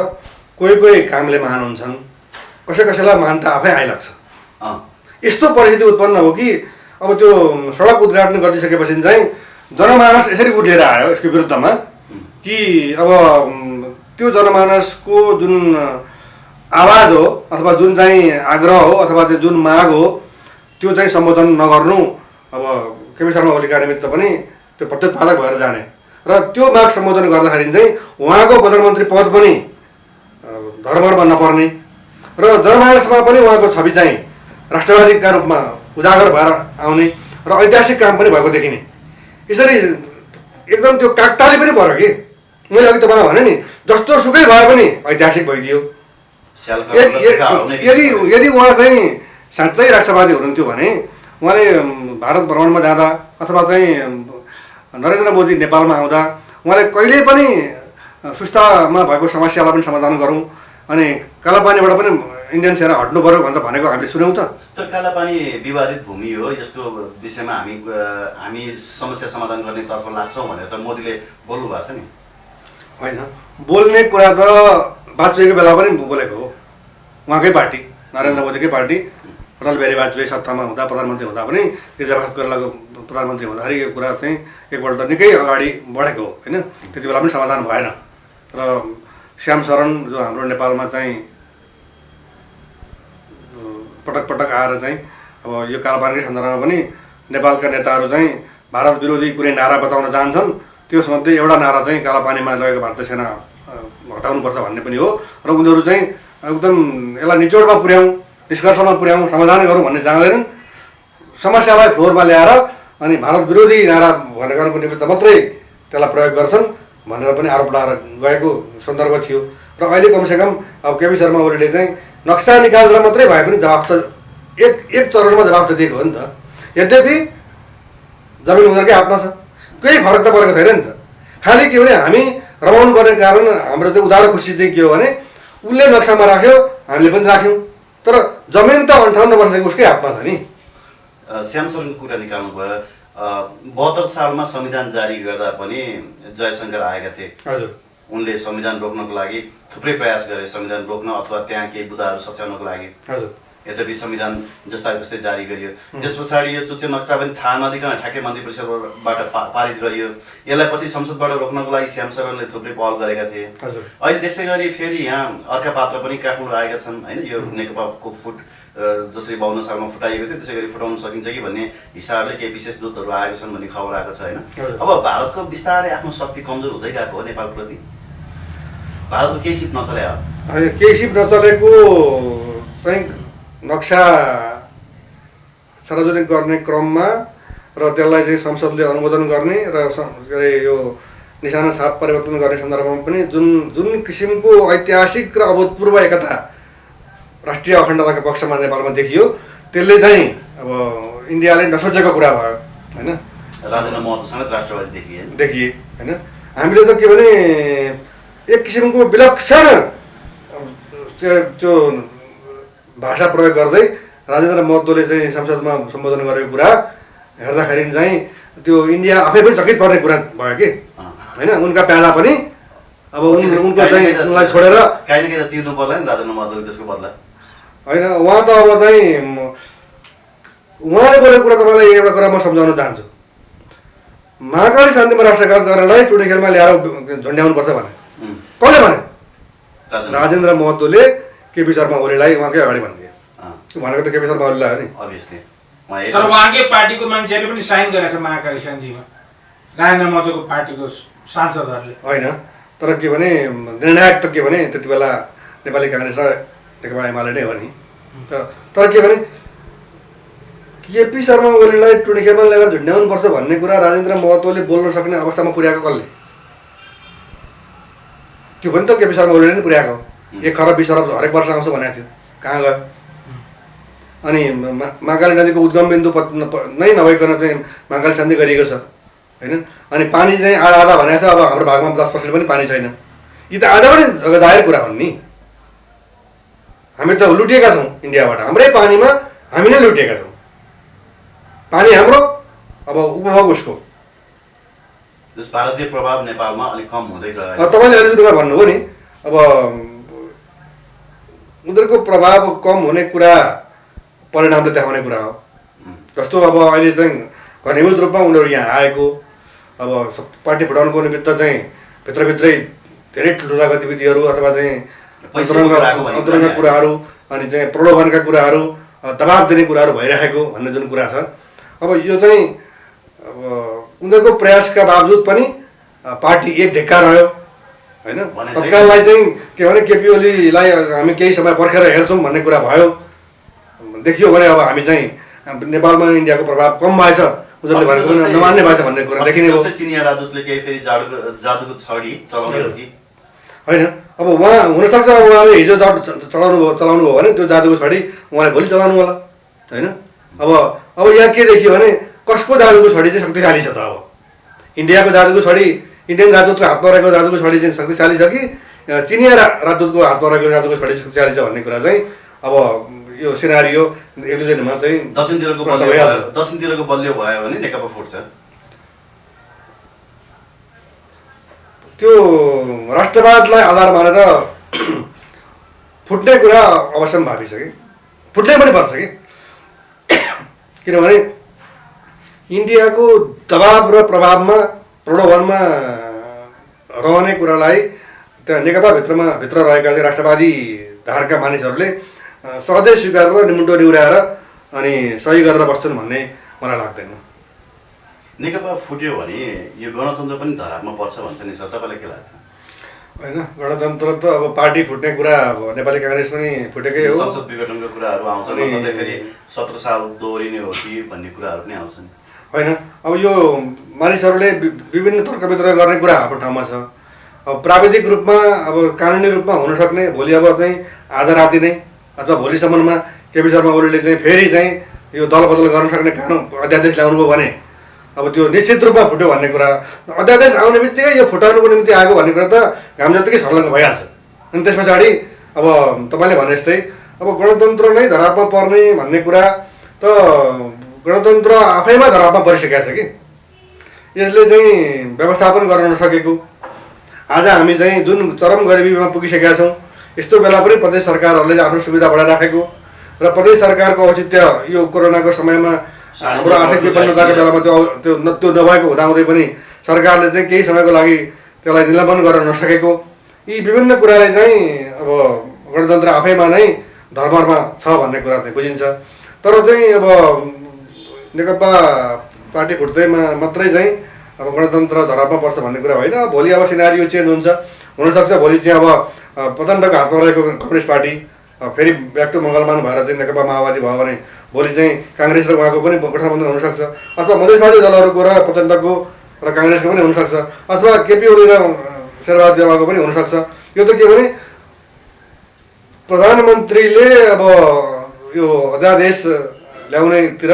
कोही कामले महान हुन्छन्, कसैलाई महानता आफै आइलाग्छ। यस्तो परिस्थिति उत्पन्न हो कि अब त्यो सडक उद्घाटन गरिसकेपछि चाहिँ जनमानस यसरी उठेर आयो यसको विरुद्धमा कि अब त्यो जनमानसको जुन आवाज हो अथवा जुन चाहिँ आग्रह हो अथवा चाहिँ जुन माग हो त्यो चाहिँ सम्बोधन नगर्नु अब केपी शर्मा ओलीका निमित्त पनि त्यो प्रत्युत्पादक भएर जाने र त्यो माग सम्बोधन गर्दाखेरि चाहिँ उहाँको प्रधानमन्त्री पद पनि धर्ममा नपर्ने र जनमानसमा पनि उहाँको छवि चाहिँ राष्ट्रवादीका रूपमा उजागर भएर आउने र ऐतिहासिक काम पनि भएको देखिने। यसरी एकदम त्यो काकताली पनि पर्यो कि मैले अघि तपाईँलाई भने नि जस्तो सुकै भए पनि ऐतिहासिक भइदियो। यदि उहाँ चाहिँ साँच्चै राष्ट्रवादी हुनुहुन्थ्यो भने उहाँले भारत भ्रमणमा जाँदा अथवा चाहिँ नरेन्द्र मोदी नेपालमा आउँदा उहाँले कहिल्यै पनि सुस्तामा भएको समस्यालाई पनि समाधान गरौँ अनि कालापानीबाट पनि इन्डियन सेना हट्नु पर्यो भनेको हामीले सुन्यौँ त। तर कालापानी विवादित भूमि हो, यसको विषयमा हामी समस्या समाधान गर्नेतर्फ लाग्छौँ भनेर त मोदीले बोल्नु भएको छ नि। होइन, बोल्ने कुरा त वाजपेयीको बेला पनि बोलेको हो। उहाँकै पार्टी नरेन्द्र मोदीकै पार्टी अटल बिहारी वाजपेयी सत्तामा हुँदा प्रधानमन्त्री हुँदा पनि गिरिजाप्रसाद कोइरालाको प्रधानमन्त्री हुँदाखेरि यो कुरा चाहिँ एकपल्ट निकै अगाडि बढेको हो होइन। त्यति बेला पनि समाधान भएन र श्याम शरण जो हाम्रो नेपालमा चाहिँ पटक पटक आएर चाहिँ अब यो कालापानीकै सन्दर्भमा पनि नेपालका नेताहरू चाहिँ भारत विरोधी कुनै नारा बताउन चाहन्छन्। त्यसमध्ये एउटा नारा चाहिँ कालापानीमा लगेको भारतीय सेना हटाउनुपर्छ भन्ने पनि हो र उनीहरू चाहिँ एकदम यसलाई निचोडमा पुर्याउँ, निष्कर्षमा पुर्याउँ, समाधान गरौँ भन्ने जाँदैनन्। समस्यालाई फ्लोरमा ल्याएर अनि भारत विरोधी नारा गर्नको निमित्त मात्रै त्यसलाई प्रयोग गर्छन् भनेर पनि आरोप लगाएर गएको सन्दर्भ थियो र अहिले कमसेकम अब केपी शर्मा ओलीले चाहिँ नक्सा निकालेर मात्रै भए पनि जवाफ त एक चरणमा जवाफ त दिएको हो नि त। यद्यपि जमिन उनीहरूकै हातमा छ, केही फरक त परेको छैन नि त। खालि के भने हामी रमाउनु पर्ने कारण हाम्रो चाहिँ उधारो खुसी चाहिँ के हो भने उसले नक्सामा राख्यो, हामीले पनि राख्यौँ, तर जमिन त 58 वर्षदेखि उसकै हातमा छ नि। श्यामशरणको कुरा निकाल्नु भयो। 72 सालमा संविधान जारी गर्दा पनि जयशङ्कर आएका थिए। हजुर, उनले संविधान रोक्नको लागि थुप्रै प्रयास गरे, संविधान रोक्न अथवा त्यहाँ केही बुदाहरू सच्याउनको लागि। हजुर, यद्यपि संविधान जस्ता त्यस्तै जारी गरियो। त्यस पछाडि यो चुच्चे नक्सा पनि थाहा नदिकन ठ्याक्कै मन्त्री परिषदबाट पारित गरियो। यसलाई पछि संसदबाट रोक्नको लागि श्यामशरणले थुप्रै पहल गरेका थिए। हजुर। अहिले त्यसै गरी फेरि यहाँ अर्का पात्र पनि काठमाडौँ आएका छन् होइन। यो नेकपाको फुट जसरी 52 सालमा फुटाइएको थियो त्यसै गरी फुटाउन सकिन्छ कि भन्ने हिसाबले केही विशेष दूतहरू आएको छन् भन्ने खबर आएको छ होइन। अब भारतको बिस्तारै आफ्नो शक्ति कमजोर हुँदै गएको हो नेपालप्रति। भारतको केही सिप नचल्या हो। होइन, केही सिप नचलेको चाहिँ नक्सा सार्वजनिक गर्ने क्रममा र त्यसलाई चाहिँ संसदले अनुमोदन गर्ने र के अरे यो निशाना छाप परिवर्तन गर्ने सन्दर्भमा पनि जुन किसिमको ऐतिहासिक र अभूतपूर्व एकता राष्ट्रिय अखण्डताको पक्षमा नेपालमा देखियो, त्यसले चाहिँ अब इन्डियाले नसोचेको कुरा भयो होइन। राजेन्द्र महतोसँग राष्ट्रवादी देखिए होइन। हामीले त के भने एक किसिमको विलक्षण त्यो भाषा प्रयोग गर्दै राजेन्द्र महतोले चाहिँ संसदमा सम्बोधन गरेको कुरा हेर्दाखेरि चाहिँ त्यो इन्डिया आफै पनि चकित पर्ने कुरा भयो कि होइन। उनका प्यादा पनि अब उनको चाहिँ उनलाई छोडेर काहीँ न काहीँ त तिर्नु पर्ला नि राजेन्द्र महतोले त्यसको बदला होइन। उहाँ त अब चाहिँ उहाँले बोलेको कुरा तपाईँलाई एउटा कुरा म सम्झाउन चाहन्छु। महाकाली शान्तिमा राष्ट्रघात गर्नलाई चुडेखेलमा ल्याएर झुन्ड्याउनुपर्छ भने कसले भने? राजेन्द्र महतोले केपी शर्मा ओलीलाई उहाँकै अगाडि भनिदिए। भनेको त केपी शर्मा ओलीलाई हो नि अभियसली। तर उहाँकै पार्टीको मान्छेहरूले पनि साइन गरेको छ महाकाली शान्तिमा, राजेन्द्र महतोको पार्टीको सांसदहरूले। होइन, तर के भने निर्णायक त के भने त्यति बेला नेपाली काङ्ग्रेस र नेकपा एमाले नै हो नि। तर के भने केपी शर्मा ओलीलाई टुडेखेलमा ल्याएर झुन्ड्याउनुपर्छ भन्ने कुरा राजेन्द्र महतोले बोल्न सक्ने अवस्थामा पुर्याएको कसले? त्यो पनि त केपी शर्मा ओलीले नै पुर्याएको। 1 खरब 20 अरब हरेक वर्ष आउँछ भनेको थियो, कहाँ गयो? अनि महाकाली नदीको उद्गम बिन्दु नै नभइकन चाहिँ महाकाली शान्ति गरिएको छ होइन। अनि पानी चाहिँ आधा भनेको छ, अब हाम्रो भागमा 10% पनि पानी छैन। यी त आज पनि जाहेर कुरा हुन् नि। हामी त लुटिएका छौँ इन्डियाबाट, हाम्रै पानीमा हामी नै लुटिएका छौँ। पानी हाम्रो, अब उपभोग उसको। भारतीय प्रभाव नेपालमा अलिक कम हुँदै गयो। तपाईँले अलिक कुरा भन्नुभयो नि, अब उनीहरूको प्रभाव कम हुने कुरा परिणामले देखाउने कुरा हो। जस्तो अब अहिले चाहिँ घनीभूत रूपमा उनीहरू यहाँ आएको, अब पार्टी फुटाउनुको निमित्त चाहिँ भित्रभित्रै धेरै ठुल्ठुला गतिविधिहरू अथवा चाहिँ अन्तरङ्ग कुराहरू अनि चाहिँ प्रलोभनका कुराहरू, दबाब दिने कुराहरू भइरहेको भन्ने जुन कुरा छ, अब यो चाहिँ अब उनीहरूको प्रयासका बावजुद पनि पार्टी एक ढेक्का रह्यो होइन। तत्काललाई चाहिँ के भने केपी ओलीलाई हामी केही समय पर्खेर हेर्छौँ भन्ने कुरा भयो, देखियो भने अब हामी चाहिँ नेपालमा इन्डियाको प्रभाव कम भएछ, उनीहरूले भनेको नमान्ने भएछ भन्ने कुरा देखिने भयो। चिनिया राजदूतले केही फेरि जादुको छडी चलाउने हो कि होइन? अब उहाँ हुनसक्छ उहाँले हिजो चलाउनु भयो भने त्यो जादुको छडी उहाँले भोलि चलाउनु होला होइन। अब यहाँ के देखियो भने कसको जादुको छडी चाहिँ शक्तिशाली छ त? अब इन्डियाको जादुको छडी, इन्डियन राजदूतको हातमा रहेको जादुको छडी चाहिँ शक्तिशाली छ कि चिनिया राजदूतको हातमा रहेको जादुको छडी शक्तिशाली छ भन्ने कुरा चाहिँ अब यो सिनारियो 1-2 दिनमा चाहिँ दक्षिणतिरको बलियो भयो भने नेकपा फुट्छ। त्यो राष्ट्रवादलाई आधार मानेर फुट्ने कुरा अवश्यम्भावी छ कि फुट्नै पनि पर्छ कि। किनभने इन्डियाको दबाब र प्रभावमा प्रलोभनमा रहने कुरालाई त्यहाँ भित्र रहेका राष्ट्रवादी धारका मानिसहरूले सहजै स्वीकार र निमुन्टो निहुर्याएर अनि सही गरेर बस्छन् भन्ने मलाई लाग्दैन। नेकपा फुट्यो भने यो गणतन्त्र पनि धरापमा पर्छ भन्छ नि सर, तपाईँलाई के लाग्छ? होइन, गणतन्त्र त अब पार्टी फुट्ने कुरा अब नेपाली काङ्ग्रेस पनि फुटेकै हो। संसद विघटनको कुराहरू आउँछन्, अनि फेरि 17 साल दोहोरिने हो कि भन्ने कुराहरू पनि आउँछन् होइन। अब यो मानिसहरूले विभिन्न तर्कवितर्क गर्ने कुरा आफ्नो ठाउँमा छ। अब प्राविधिक रूपमा अब कानुनी रूपमा हुनसक्ने भोलि अब चाहिँ आधा राति नै अथवा भोलिसम्ममा केपी शर्मा ओलीले चाहिँ फेरि चाहिँ यो दल बदल गर्न सक्ने कानुन अध्यादेश ल्याउनुभयो भने अब त्यो निश्चित रूपमा फुट्यो भन्ने कुरा, अध्यादेश आउने बित्तिकै यो फुटाउनुको निम्ति आएको भन्ने कुरा त घाम जतिकै छर्लङ्ग भइहाल्छ। अनि त्यस पछाडि अब तपाईँले भने जस्तै अब गणतन्त्र नै धरापमा पर्ने भन्ने कुरा त गणतन्त्र आफैमा धरापमा परिसकेको छ कि यसले चाहिँ व्यवस्थापन गर्न नसकेको। आज हामी चाहिँ जुन चरम गरिबीमा पुगिसकेका छौँ, यस्तो बेला पनि प्रदेश सरकारहरूले आफ्नो सुविधा बढाइराखेको र प्रदेश सरकारको औचित्य यो कोरोनाको समयमा हाम्रो आर्थिक विपन्नताको बेलामा त्यो नभएको हुँदाहुँदै पनि सरकारले चाहिँ केही समयको लागि त्यसलाई निलम्बन गर्न नसकेको, यी विभिन्न कुराले चाहिँ अब गणतन्त्र आफैमा नै धर्ममा छ भन्ने कुरा चाहिँ बुझिन्छ। तर चाहिँ अब नेकपा पार्टी फुट्दैमा मात्रै चाहिँ अब गणतन्त्र धरापमा पर्छ भन्ने कुरा होइन। भोलि अब सिनारियो चेन्ज हुन्छ, हुनसक्छ भोलि चाहिँ अब प्रचण्डको हातमा रहेको कम्युनिस्ट पार्टी फेरि ब्याक टु मङ्गलमान भएर चाहिँ नेकपा माओवादी भयो भने भोलि चाहिँ काङ्ग्रेस र उहाँको पनि गठबन्धन हुनसक्छ, अथवा मधेसवादी दलहरूको र प्रचण्डको र काङ्ग्रेसको पनि हुनसक्छ, अथवा केपी ओली र शेरबहादुर देउवाको पनि हुनसक्छ। यो त के भने प्रधानमन्त्रीले अब यो अध्यादेश ल्याउनेतिर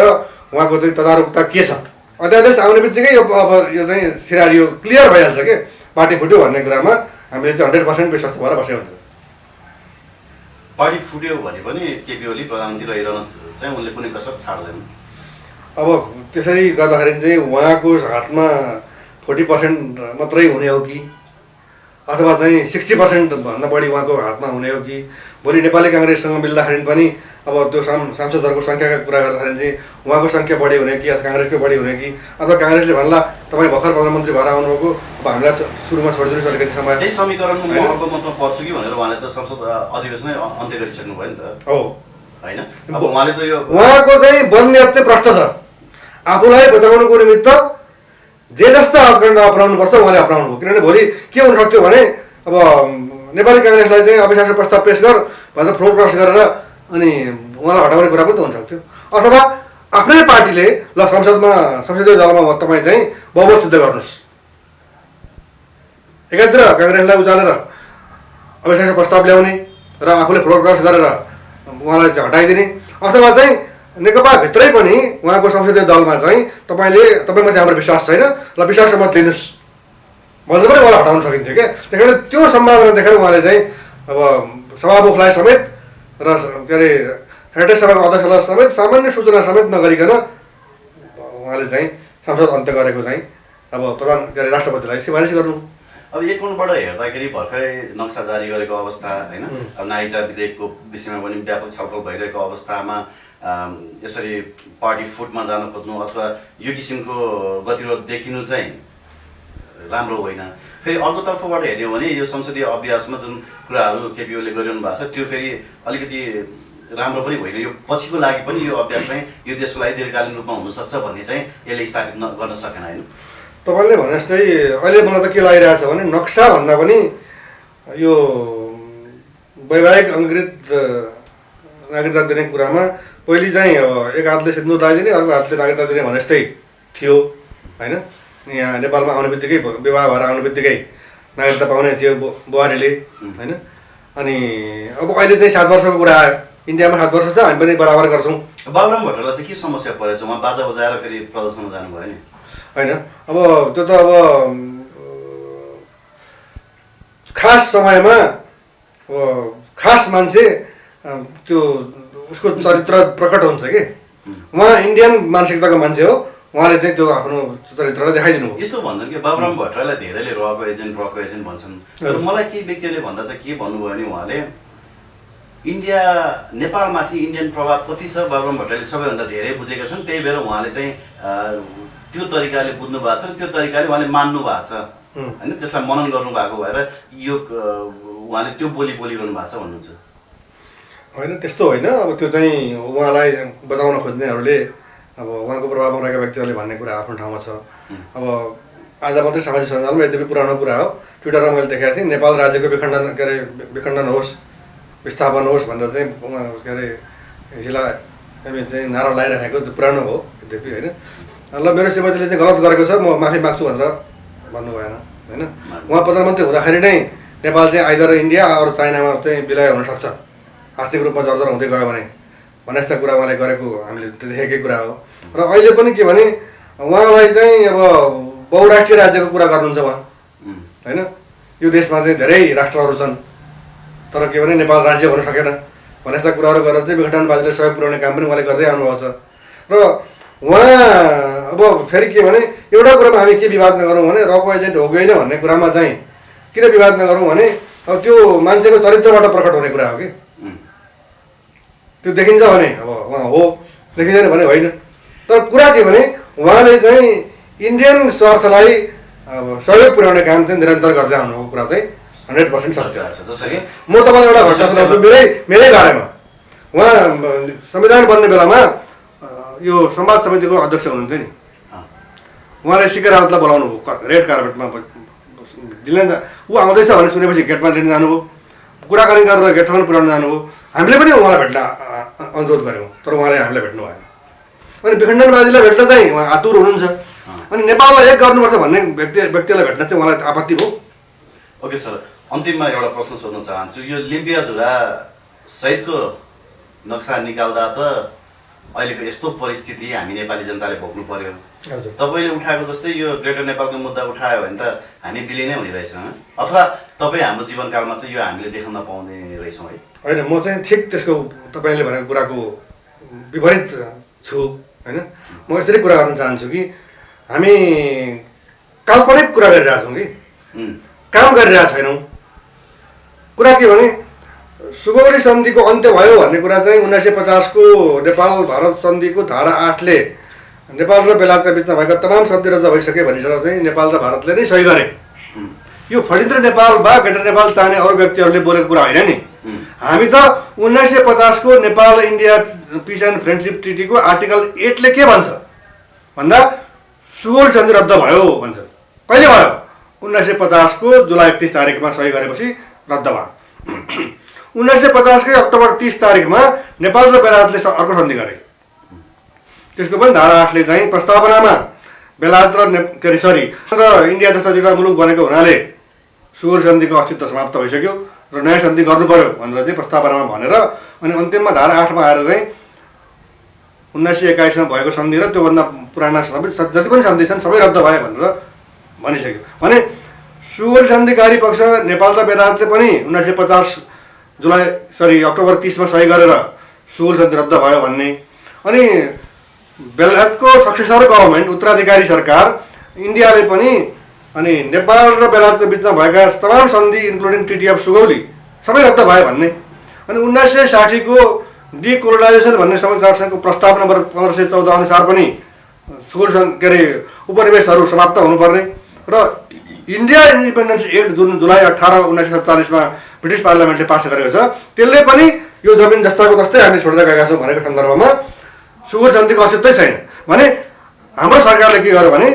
उहाँको चाहिँ तदारुकता के छ, अध्यादेश आउने बित्तिकै यो अब यो चाहिँ सिनारियो क्लियर भइहाल्छ कि पार्टी फुट्यो भन्ने कुरामा हामीले चाहिँ 100% विश्वास भएर बसेको हुन्छ। पार्टी फुट्यो भने पनि केपी ओली प्रधानमन्त्री रहिरहन चाहिँ उनले कुनै कसर छाड्दैन। अब त्यसरी गर्दाखेरि चाहिँ उहाँको हातमा 40% मात्रै हुने हो कि अथवा चाहिँ 60% भन्दा बढी उहाँको हातमा हुने हो कि भोलि नेपाली काङ्ग्रेससँग मिल्दाखेरि पनि अब त्यो सांसदहरूको सङ्ख्याका कुरा गर्दाखेरि चाहिँ उहाँको सङ्ख्या बढी हुने कि अथवा काङ्ग्रेसको बढी हुने कि अथवा काङ्ग्रेसले भन्ला तपाईँ भर्खर प्रधानमन्त्री भएर आउनुभएको अब हामीलाई सुरुमा छोडिदिनुहोस् अलिकति समय, त्यही समीकरणमा महलको मतमा पर्छु कि भनेर उहाँले त संसद अधिवेशनै अन्त्य गरिसक्नु भयो नि त हो होइन। अब उहाँले त यो उहाँको चाहिँ बन्नेत चाहिँ प्रश्न छ, आफूलाई बचाउनुको निमित्त जे जस्ता हत्कण्ड अपनाउनुपर्छ उहाँले अपनाउनु भयो। किनभने भोलि के हुनसक्थ्यो भने अब नेपाली काङ्ग्रेसलाई चाहिँ अविश्वास प्रस्ताव पेश गर भनेर फ्लोर क्रस गरेर अनि उहाँलाई हटाउने कुरा पनि त हुनसक्थ्यो, अथवा आफ्नै पार्टीले ल संसदीय दलमा तपाईँ चाहिँ बहुमत सिद्ध गर्नुहोस्, एकातिर काङ्ग्रेसलाई उचालेर अविश्वास प्रस्ताव ल्याउने र आफूले फ्लोर क्रस गरेर उहाँलाई चाहिँ हटाइदिने, अथवा चाहिँ नेकपाभित्रै पनि उहाँको संसदीय दलमा चाहिँ तपाईँमा चाहिँ हाम्रो विश्वास छैन ल विश्वासको मत लिनुहोस् भन्दा पनि उहाँलाई हटाउन सकिन्थ्यो क्या। त्यही कारण त्यो सम्भावना देखेर उहाँले चाहिँ अब सभामुखलाई समेत र के अरे हेरिटेज सभाको अध्यक्षलाई समेत सामान्य सूचना समेत नगरिकन उहाँले चाहिँ संसद अन्त्य गरेको चाहिँ अब के अरे राष्ट्रपतिलाई सिफारिस गर्नु। अब एक कोणबाट हेर्दाखेरि भर्खरै नक्सा जारी गरेको अवस्था होइन, अब नागरिकता विधेयकको विषयमा पनि व्यापक छलफल भइरहेको अवस्थामा यसरी पार्टी फुटमा जान खोज्नु अथवा यो किसिमको गतिरोध देखिनु चाहिँ राम्रो होइन। फेरि अर्को तर्फबाट हेऱ्यो भने यो संसदीय अभ्यासमा जुन कुराहरू केपी ओलीले गरिरहनु भएको छ त्यो फेरि अलिकति राम्रो पनि होइन। यो पछिको लागि पनि यो अभ्यास चाहिँ यो देशको लागि दीर्घकालीन रूपमा हुनसक्छ भन्ने चाहिँ यसले स्थापित गर्न सकेन होइन। तपाईँले भने जस्तै अहिले मलाई त के लागिरहेछ भने नक्सा भन्दा पनि यो वैवाहिक अङ्कृत नागरिकता दिने कुरामा पहिले चाहिँ अब एक हातले सिन्दुर लगाइदिने अर्को हातले नागरिकता दिने भने जस्तै थियो होइन। यहाँ नेपालमा आउने बित्तिकै विवाह भएर आउने बित्तिकै नागरिकता पाउने थियो बुहारीले होइन। अनि अब अहिले चाहिँ 7 वर्षको कुरा आयो, इन्डियामा 7 वर्ष छ, हामी पनि बराबर गर्छौँ। बाबुराम भट्टराईलाई चाहिँ के समस्या परेछ, उहाँ बाजा बजाएर फेरि प्रदर्शनमा जानुभयो नि होइन। अब त्यो त अब खास समयमा अब खास मान्छे त्यो उसको चरित्र प्रकट हुन्छ कि उहाँ इन्डियन मानसिकताको मान्छे हो, उहाँले चाहिँ त्यो आफ्नो चरित्रलाई देखाइदिनु हो। यस्तो भन्छन् कि बाबुराम भट्टराईलाई धेरैले रको एजेन्ट भन्छन्। तर मलाई केही व्यक्तिले भन्दा चाहिँ के भन्नुभयो भने उहाँले इन्डिया नेपालमाथि इन्डियन प्रभाव कति छ बाबुराम भट्टराईले सबैभन्दा धेरै बुझेका छन्, त्यही भएर उहाँले चाहिँ त्यो तरिकाले बुझ्नु भएको छ र त्यो तरिकाले उहाँले मान्नु भएको छ होइन, त्यसलाई मनन गर्नुभएको भएर यो उहाँले त्यो बोलिरहनु भएको छ भन्नुहुन्छ। होइन त्यस्तो होइन, अब त्यो चाहिँ उहाँलाई बचाउन खोज्नेहरूले अब उहाँको प्रभावमा रहेका व्यक्तिहरूले भन्ने कुरा आफ्नो ठाउँमा छ। अब आज मात्रै सामाजिक सञ्जालमा यद्यपि पुरानो कुरा हो, ट्विटरमा मैले देखाएको थिएँ नेपाल राज्यको विखण्डन होस् विस्थापन होस् भनेर चाहिँ के अरे यसलाई हामी चाहिँ नारा लगाइराखेको पुरानो हो यद्यपि होइन। ल मेरो श्रीमतीले चाहिँ गलत गरेको छ म माफी माग्छु भनेर भन्नु भएन होइन। उहाँ प्रधानमन्त्री हुँदाखेरि नै नेपाल चाहिँ आइदर इन्डिया अरू चाइनामा चाहिँ विलय हुनसक्छ, आर्थिक रूपमा जर्जर हुँदै गयो भने भने जस्ता कुरा उहाँले गरेको हामीले देखेकै कुरा हो। र अहिले पनि के भने उहाँलाई चाहिँ अब बहुराष्ट्रिय राज्यको कुरा गर्नुहुन्छ उहाँ, होइन? यो देशमा चाहिँ धेरै राष्ट्रहरू छन्, तर के भने नेपाल राज्य हुन सकेन भने जस्ता कुराहरू गरेर चाहिँ विघटनवादीले सहयोग पुर्याउने काम पनि उहाँले गर्दै आउनुभएको छ। र उहाँ अब फेरि के भने एउटा कुरामा हामी के विवाद नगरौँ भने रको एजेन्ट हो कि होइन भन्ने कुरामा चाहिँ किन विवाद नगरौँ भने अब त्यो मान्छेको चरित्रबाट प्रकट हुने कुरा हो कि त्यो देखिन्छ भने अब उहाँ हो, देखिँदैन भने होइन। तर कुरा के भने उहाँले चाहिँ इन्डियन स्वार्थलाई अब सहयोग पुर्याउने काम चाहिँ निरन्तर गर्दै आउनुको कुरा चाहिँ 100% सत्य। जस्तो कि म तपाईँलाई एउटा घटना सुनाउँछु मेरै बारेमा। उहाँ संविधान बन्ने बेलामा यो संवाद समितिको अध्यक्ष हुनुहुन्थ्यो नि, उहाँले सिके रावतलाई बोलाउनु भयो रेड कार्पेटमा दिल्ली। ऊ आउँदैछ भने सुनेपछि गेटमा लिन जानुभयो, कुराकानी गरेर गेटमा पनि पुर्याउन जानुभयो। हामीले पनि उहाँलाई भेट्न अनुरोध गऱ्यौँ, तर उहाँले हामीलाई भेट्नु भएन। अनि विखण्डनवादीलाई भेट्न चाहिँ उहाँ आतुर हुनुहुन्छ, अनि नेपाललाई एक गर्नुपर्छ भन्ने व्यक्तिलाई भेट्न चाहिँ उहाँलाई आपत्ति भयो। ओके सर, अन्तिममा एउटा प्रश्न सोध्न चाहन्छु। यो लिम्बियाधुरा सहितको नक्सा निकाल्दा त अहिलेको यस्तो परिस्थिति हामी नेपाली जनताले भोग्नु पर्यो। तपाईँले उठाएको जस्तै यो ग्रेटर नेपालको मुद्दा उठायो भने त हामी विलिनै हुने रहेछौँ, अथवा तपाईँ हाम्रो जीवनकालमा चाहिँ यो हामीले देख्न नपाउने रहेछौँ है? होइन, म चाहिँ ठिक त्यसको तपाईँले भनेको कुराको विपरीत छु, होइन? म यसरी कुरा गर्न चाहन्छु कि हामी काल्पनिक कुरा गरिरहेछौँ कि काम गरिरहेको छैनौँ। कुरा के भने सुगौली सन्धिको अन्त्य भयो भन्ने कुरा चाहिँ 1950 को नेपाल भारत सन्धिको धारा 8ले नेपाल र बेलायतका बिचमा भएका तमाम सन्धि रद्द भइसके भनिसकेर चाहिँ नेपाल र भारतले नै सही गरे। यो फणिन्द्र नेपाल वा ग्रेटर नेपाल चाहने अरू व्यक्तिहरूले बोलेको कुरा होइन नि। हामी त 1950 को Nepal India peace and friendship ट्रिटीको आर्टिकल 8ले के भन्छ भन्दा सुगौली सन्धि रद्द भयो भन्छ। कहिले भयो? 1950 को जुलाई 31 तारिकमा सही गरेपछि रद्द भयो। 1950 के अक्टोबर 30 तारिकमा नेपाल र बेलायतले अर्को सन्धि गरे। त्यसको पनि धारा 8ले चाहिँ प्रस्तावनामा बेलायत र इन्डिया जस्ता दुईवटा मुलुक बनेको हुनाले सुगौली सन्धिको अस्तित्व समाप्त भइसक्यो र नयाँ सन्धि गर्नु पर्यो भनेर चाहिँ प्रस्तावनामा भनेर अनि अन्तिममा धारा 8मा आएर चाहिँ 1921 मा भएको सन्धि र त्योभन्दा पुराना सबै जति पनि सन्धि छन् सबै रद्द भयो भनेर भनिसक्यो। भने सुगौली सन्धिकारी पक्ष नेपाल र बेलायतले पनि 1950 अक्टोबर 30 मा सही गरेर सुगौली सन्धि रद्द भयो भन्ने, अनि बेलायतको सक्सेसर गभर्मेन्ट उत्तराधिकारी सरकार इन्डियाले पनि अनि नेपाल र बेलायतको बिचमा भएका तमाम सन्धि इन्क्लुडिङ ट्रिटी अफ सुगौली सबै रद्द भयो भन्ने, अनि 1960 को डिकोलोनाइजेसन भन्ने संयुक्त राष्ट्रसङ्घको प्रस्ताव नम्बर 1514 अनुसार पनि सुगौली उपनिवेशहरू समाप्त हुनुपर्ने र इन्डिया इन्डिपेन्डेन्स एक्ट जुन जुलाई 18 1947 मा ब्रिटिस पार्लियामेन्टले पास गरेको छ त्यसले पनि यो जमिन जस्ताको जस्तै हामी छोडेर गएका छौँ भनेको सन्दर्भमा सुगौली सन्धिको अस्तित्वै छैन। भने हाम्रो सरकारले के गर्यो भने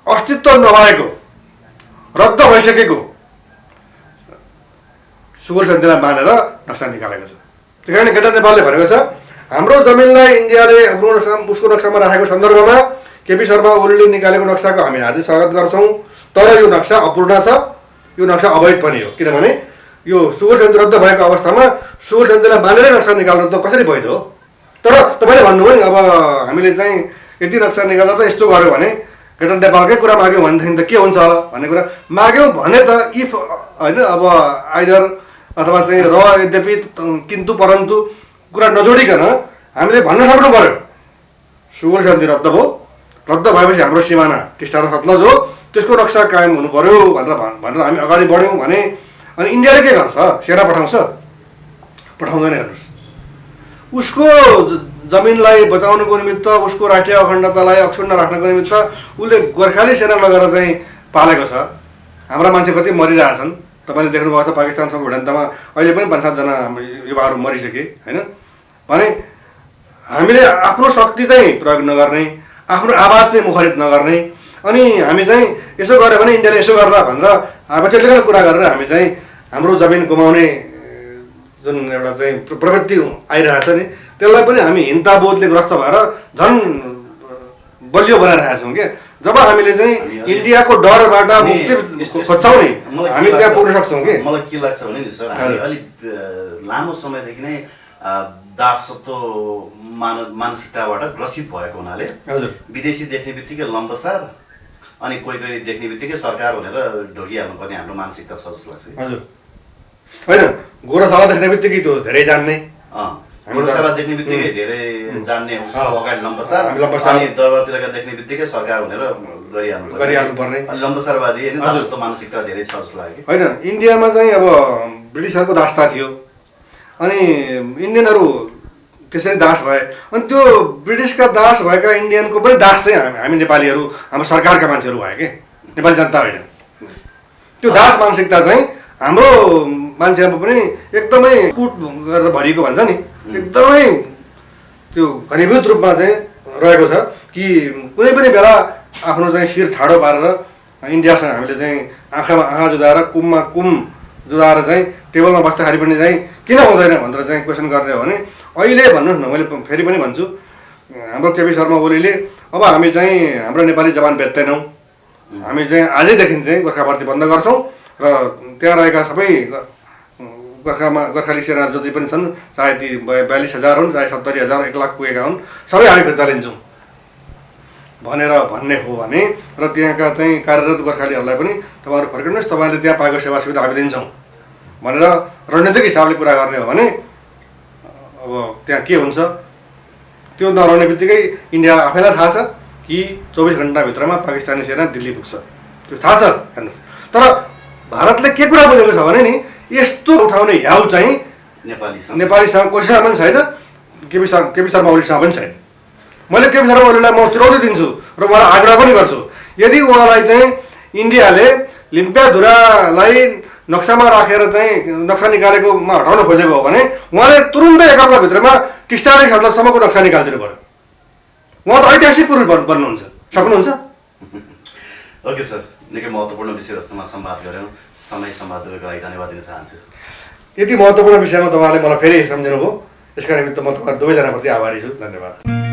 अस्तित्व नभएको रद्द भइसकेको सुगौली सन्धिलाई मानेर नक्सा निकालेको छ। त्यही कारण ग्रेटर नेपालले भनेको छ हाम्रो जमिनलाई इन्डियाले उसको नक्सामा राखेको सन्दर्भमा केपी शर्मा ओलीले निकालेको नक्साको हामी हार्दिक स्वागत गर्छौँ, तर यो नक्सा अपूर्ण छ, यो नक्सा अवैध पनि हो। किनभने यो सुगौली सन्धि रद्द भएको अवस्थामा सुगौली सन्धिलाई मानेरै नक्सा निकाल्नु त कसरी वैध हो? तर तपाईँले भन्नुभयो नि अब हामीले चाहिँ यति नक्सा निकाल्दा त यस्तो गर्यो भने ग्रेटर नेपालकै कुरा माग्यौँ भनेदेखि त के हुन्छ होला भन्ने कुरा माग्यौँ भने त इफ होइन अब आइदर अथवा चाहिँ र यद्यपि किन्तु परन्तु कुरा नजोडिकन हामीले भन्न सक्नु पर्यो सुगौली सन्धि रद्द भयो, रद्द भएपछि हाम्रो सिमाना टिस्टा र सतलज हो, त्यसको नक्सा कायम हुनु पर्यो भनेर हामी अगाडि बढ्यौँ भने अनि इन्डियाले के गर्छ? सेना पठाउँछ? पठाउँदैन। हेर्नुहोस्, उसको जमिनलाई बचाउनुको निमित्त उसको राष्ट्रिय अखण्डतालाई अक्षुण्ण राख्नको निमित्त उसले गोर्खाली सेना लगेर चाहिँ पालेको छ। हाम्रा मान्छे कति मरिरहेछन् तपाईँले देख्नुभएको छ, पाकिस्तानसँग भिडन्तमा अहिले पनि 5-7 जना हाम्रो युवाहरू मरिसके होइन। भने हामीले आफ्नो शक्ति चाहिँ प्रयोग नगर्ने, आफ्नो आवाज चाहिँ मुखरित नगर्ने, अनि हामी चाहिँ यसो गऱ्यो भने इन्डियाले यसो गर्ला भनेर आफैले कुरा गरेर हामी चाहिँ हाम्रो जमिन गुमाउने जुन एउटा चाहिँ प्रवृत्ति आइरहेको छ नि त्यसलाई पनि हामी हिंसाबोधले ग्रस्त भएर झन् बलियो बनाइरहेका छौँ। क्या जब हामीले चाहिँ इन्डियाको डरबाट मुक्ति खोज्छौँ नि हामी त्यहाँ पुग्न सक्छौँ। कि मलाई के लाग्छ भने नि सर, हामी अलिक लामो समयदेखि नै दासत्व मानसिकताबाट ग्रसित भएको हुनाले हजुर विदेशी देख्ने बित्तिकै लम्बसार अनि कोही कोही देख्ने बित्तिकै सरकार भनेर ढोगिहाल्नुपर्ने हाम्रो मानसिकता छ जस्तो लाग्छ। हजुर होइन गोरसाला देख्ने बित्तिकै त्यो धेरै जान्ने गोरसाला देख्ने बित्तिकै धेरै जान्ने उसको अगाडि लम्बसार लम्बसार। अनि दरबारतिरका देख्ने बित्तिकै सरकार भनेर गरिहाल्नुपर्ने। अनि लम्बसारवादी होइन दासत्व मानसिकता धेरै छ जस्तो लाग्यो। होइन इन्डियामा चाहिँ अब ब्रिटिसहरूको दासता थियो अनि इन्डियनहरू त्यसरी दास भए अनि त्यो ब्रिटिसका दास भएका इन्डियनको पनि दास चाहिँ हामी नेपालीहरू हाम्रो सरकारका मान्छेहरू भयो के नेपाली जनता होइन। त्यो दास मानसिकता चाहिँ हाम्रो मान्छेहरूमा पनि एकदमै कुट गरेर भरिएको भन्छ नि एकदमै त्यो घनीभूत रूपमा चाहिँ रहेको छ कि कुनै पनि बेला आफ्नो चाहिँ शिर ठाडो पारेर इन्डियासँग हामीले चाहिँ आँखामा आँखा जुदाएर कुममा कुम जुदाएर चाहिँ टेबलमा बस्दाखेरि पनि चाहिँ किन हुँदैन भनेर चाहिँ क्वेसन गर्ने हो भने अहिले भन्नुहोस् न मैले फेरि पनि भन्छु हाम्रो केपी शर्मा ओलीले अब हामी चाहिँ हाम्रो नेपाली जवान बेच्दैनौँ हामी चाहिँ आजैदेखि चाहिँ गोर्खा भर्ती बन्द गर्छौँ र त्यहाँ रहेका सबै गोर्खाली सेना जति पनि छन् चाहे ती 42,000 हुन् चाहे 70,000 1 लाख पुगेका हुन् सबै हामी फिर्ता लिन्छौँ भनेर भन्ने हो भने र त्यहाँका चाहिँ कार्यरत गोर्खालीहरूलाई पनि तपाईँहरू फर्किनुहोस् तपाईँले त्यहाँ पाएको सेवा सुविधा हामी दिन्छौँ भनेर रणनीतिक हिसाबले कुरा गर्ने हो भने अब त्यहाँ के हुन्छ त्यो नरहने बित्तिकै इन्डिया आफैलाई थाहा छ कि 24 घन्टाभित्रमा पाकिस्तानी सेना दिल्ली पुग्छ त्यो थाहा छ हेर्नुहोस्। तर भारतले के कुरा बुझेको छ भने नि यस्तो उठाउने ह्याउ चाहिँ नेपालीसँग कोहीसँग पनि छैन केपी शर्मा ओलीसँग पनि छैन। मैले केपी शर्मा ओलीलाई म चुनौती दिन्छु र उहाँलाई आग्रह पनि गर्छु यदि उहाँलाई चाहिँ इन्डियाले लिम्पियाधुरालाई नक्सामा राखेर चाहिँ नक्सा निकालेकोमा हटाउन खोजेको हो भने उहाँले तुरुन्तै 1 हप्ताभित्रमा टिस्टादेखि सतलजसम्मको नक्सा निकालिदिनु पर्यो। उहाँ त ऐतिहासिक पुरुष बन्नुहुन्छ सक्नुहुन्छ। ओके सर, निकै महत्त्वपूर्ण विषयवस्तुमा संवाद गऱ्यौँ। समय संवादको लागि धन्यवाद दिन चाहन्छु। यति महत्त्वपूर्ण विषयमा तपाईँले मलाई फेरि सम्झिनुभयो यसका निमित्त म तपाईँ दुवैजनाप्रति आभारी छु। धन्यवाद।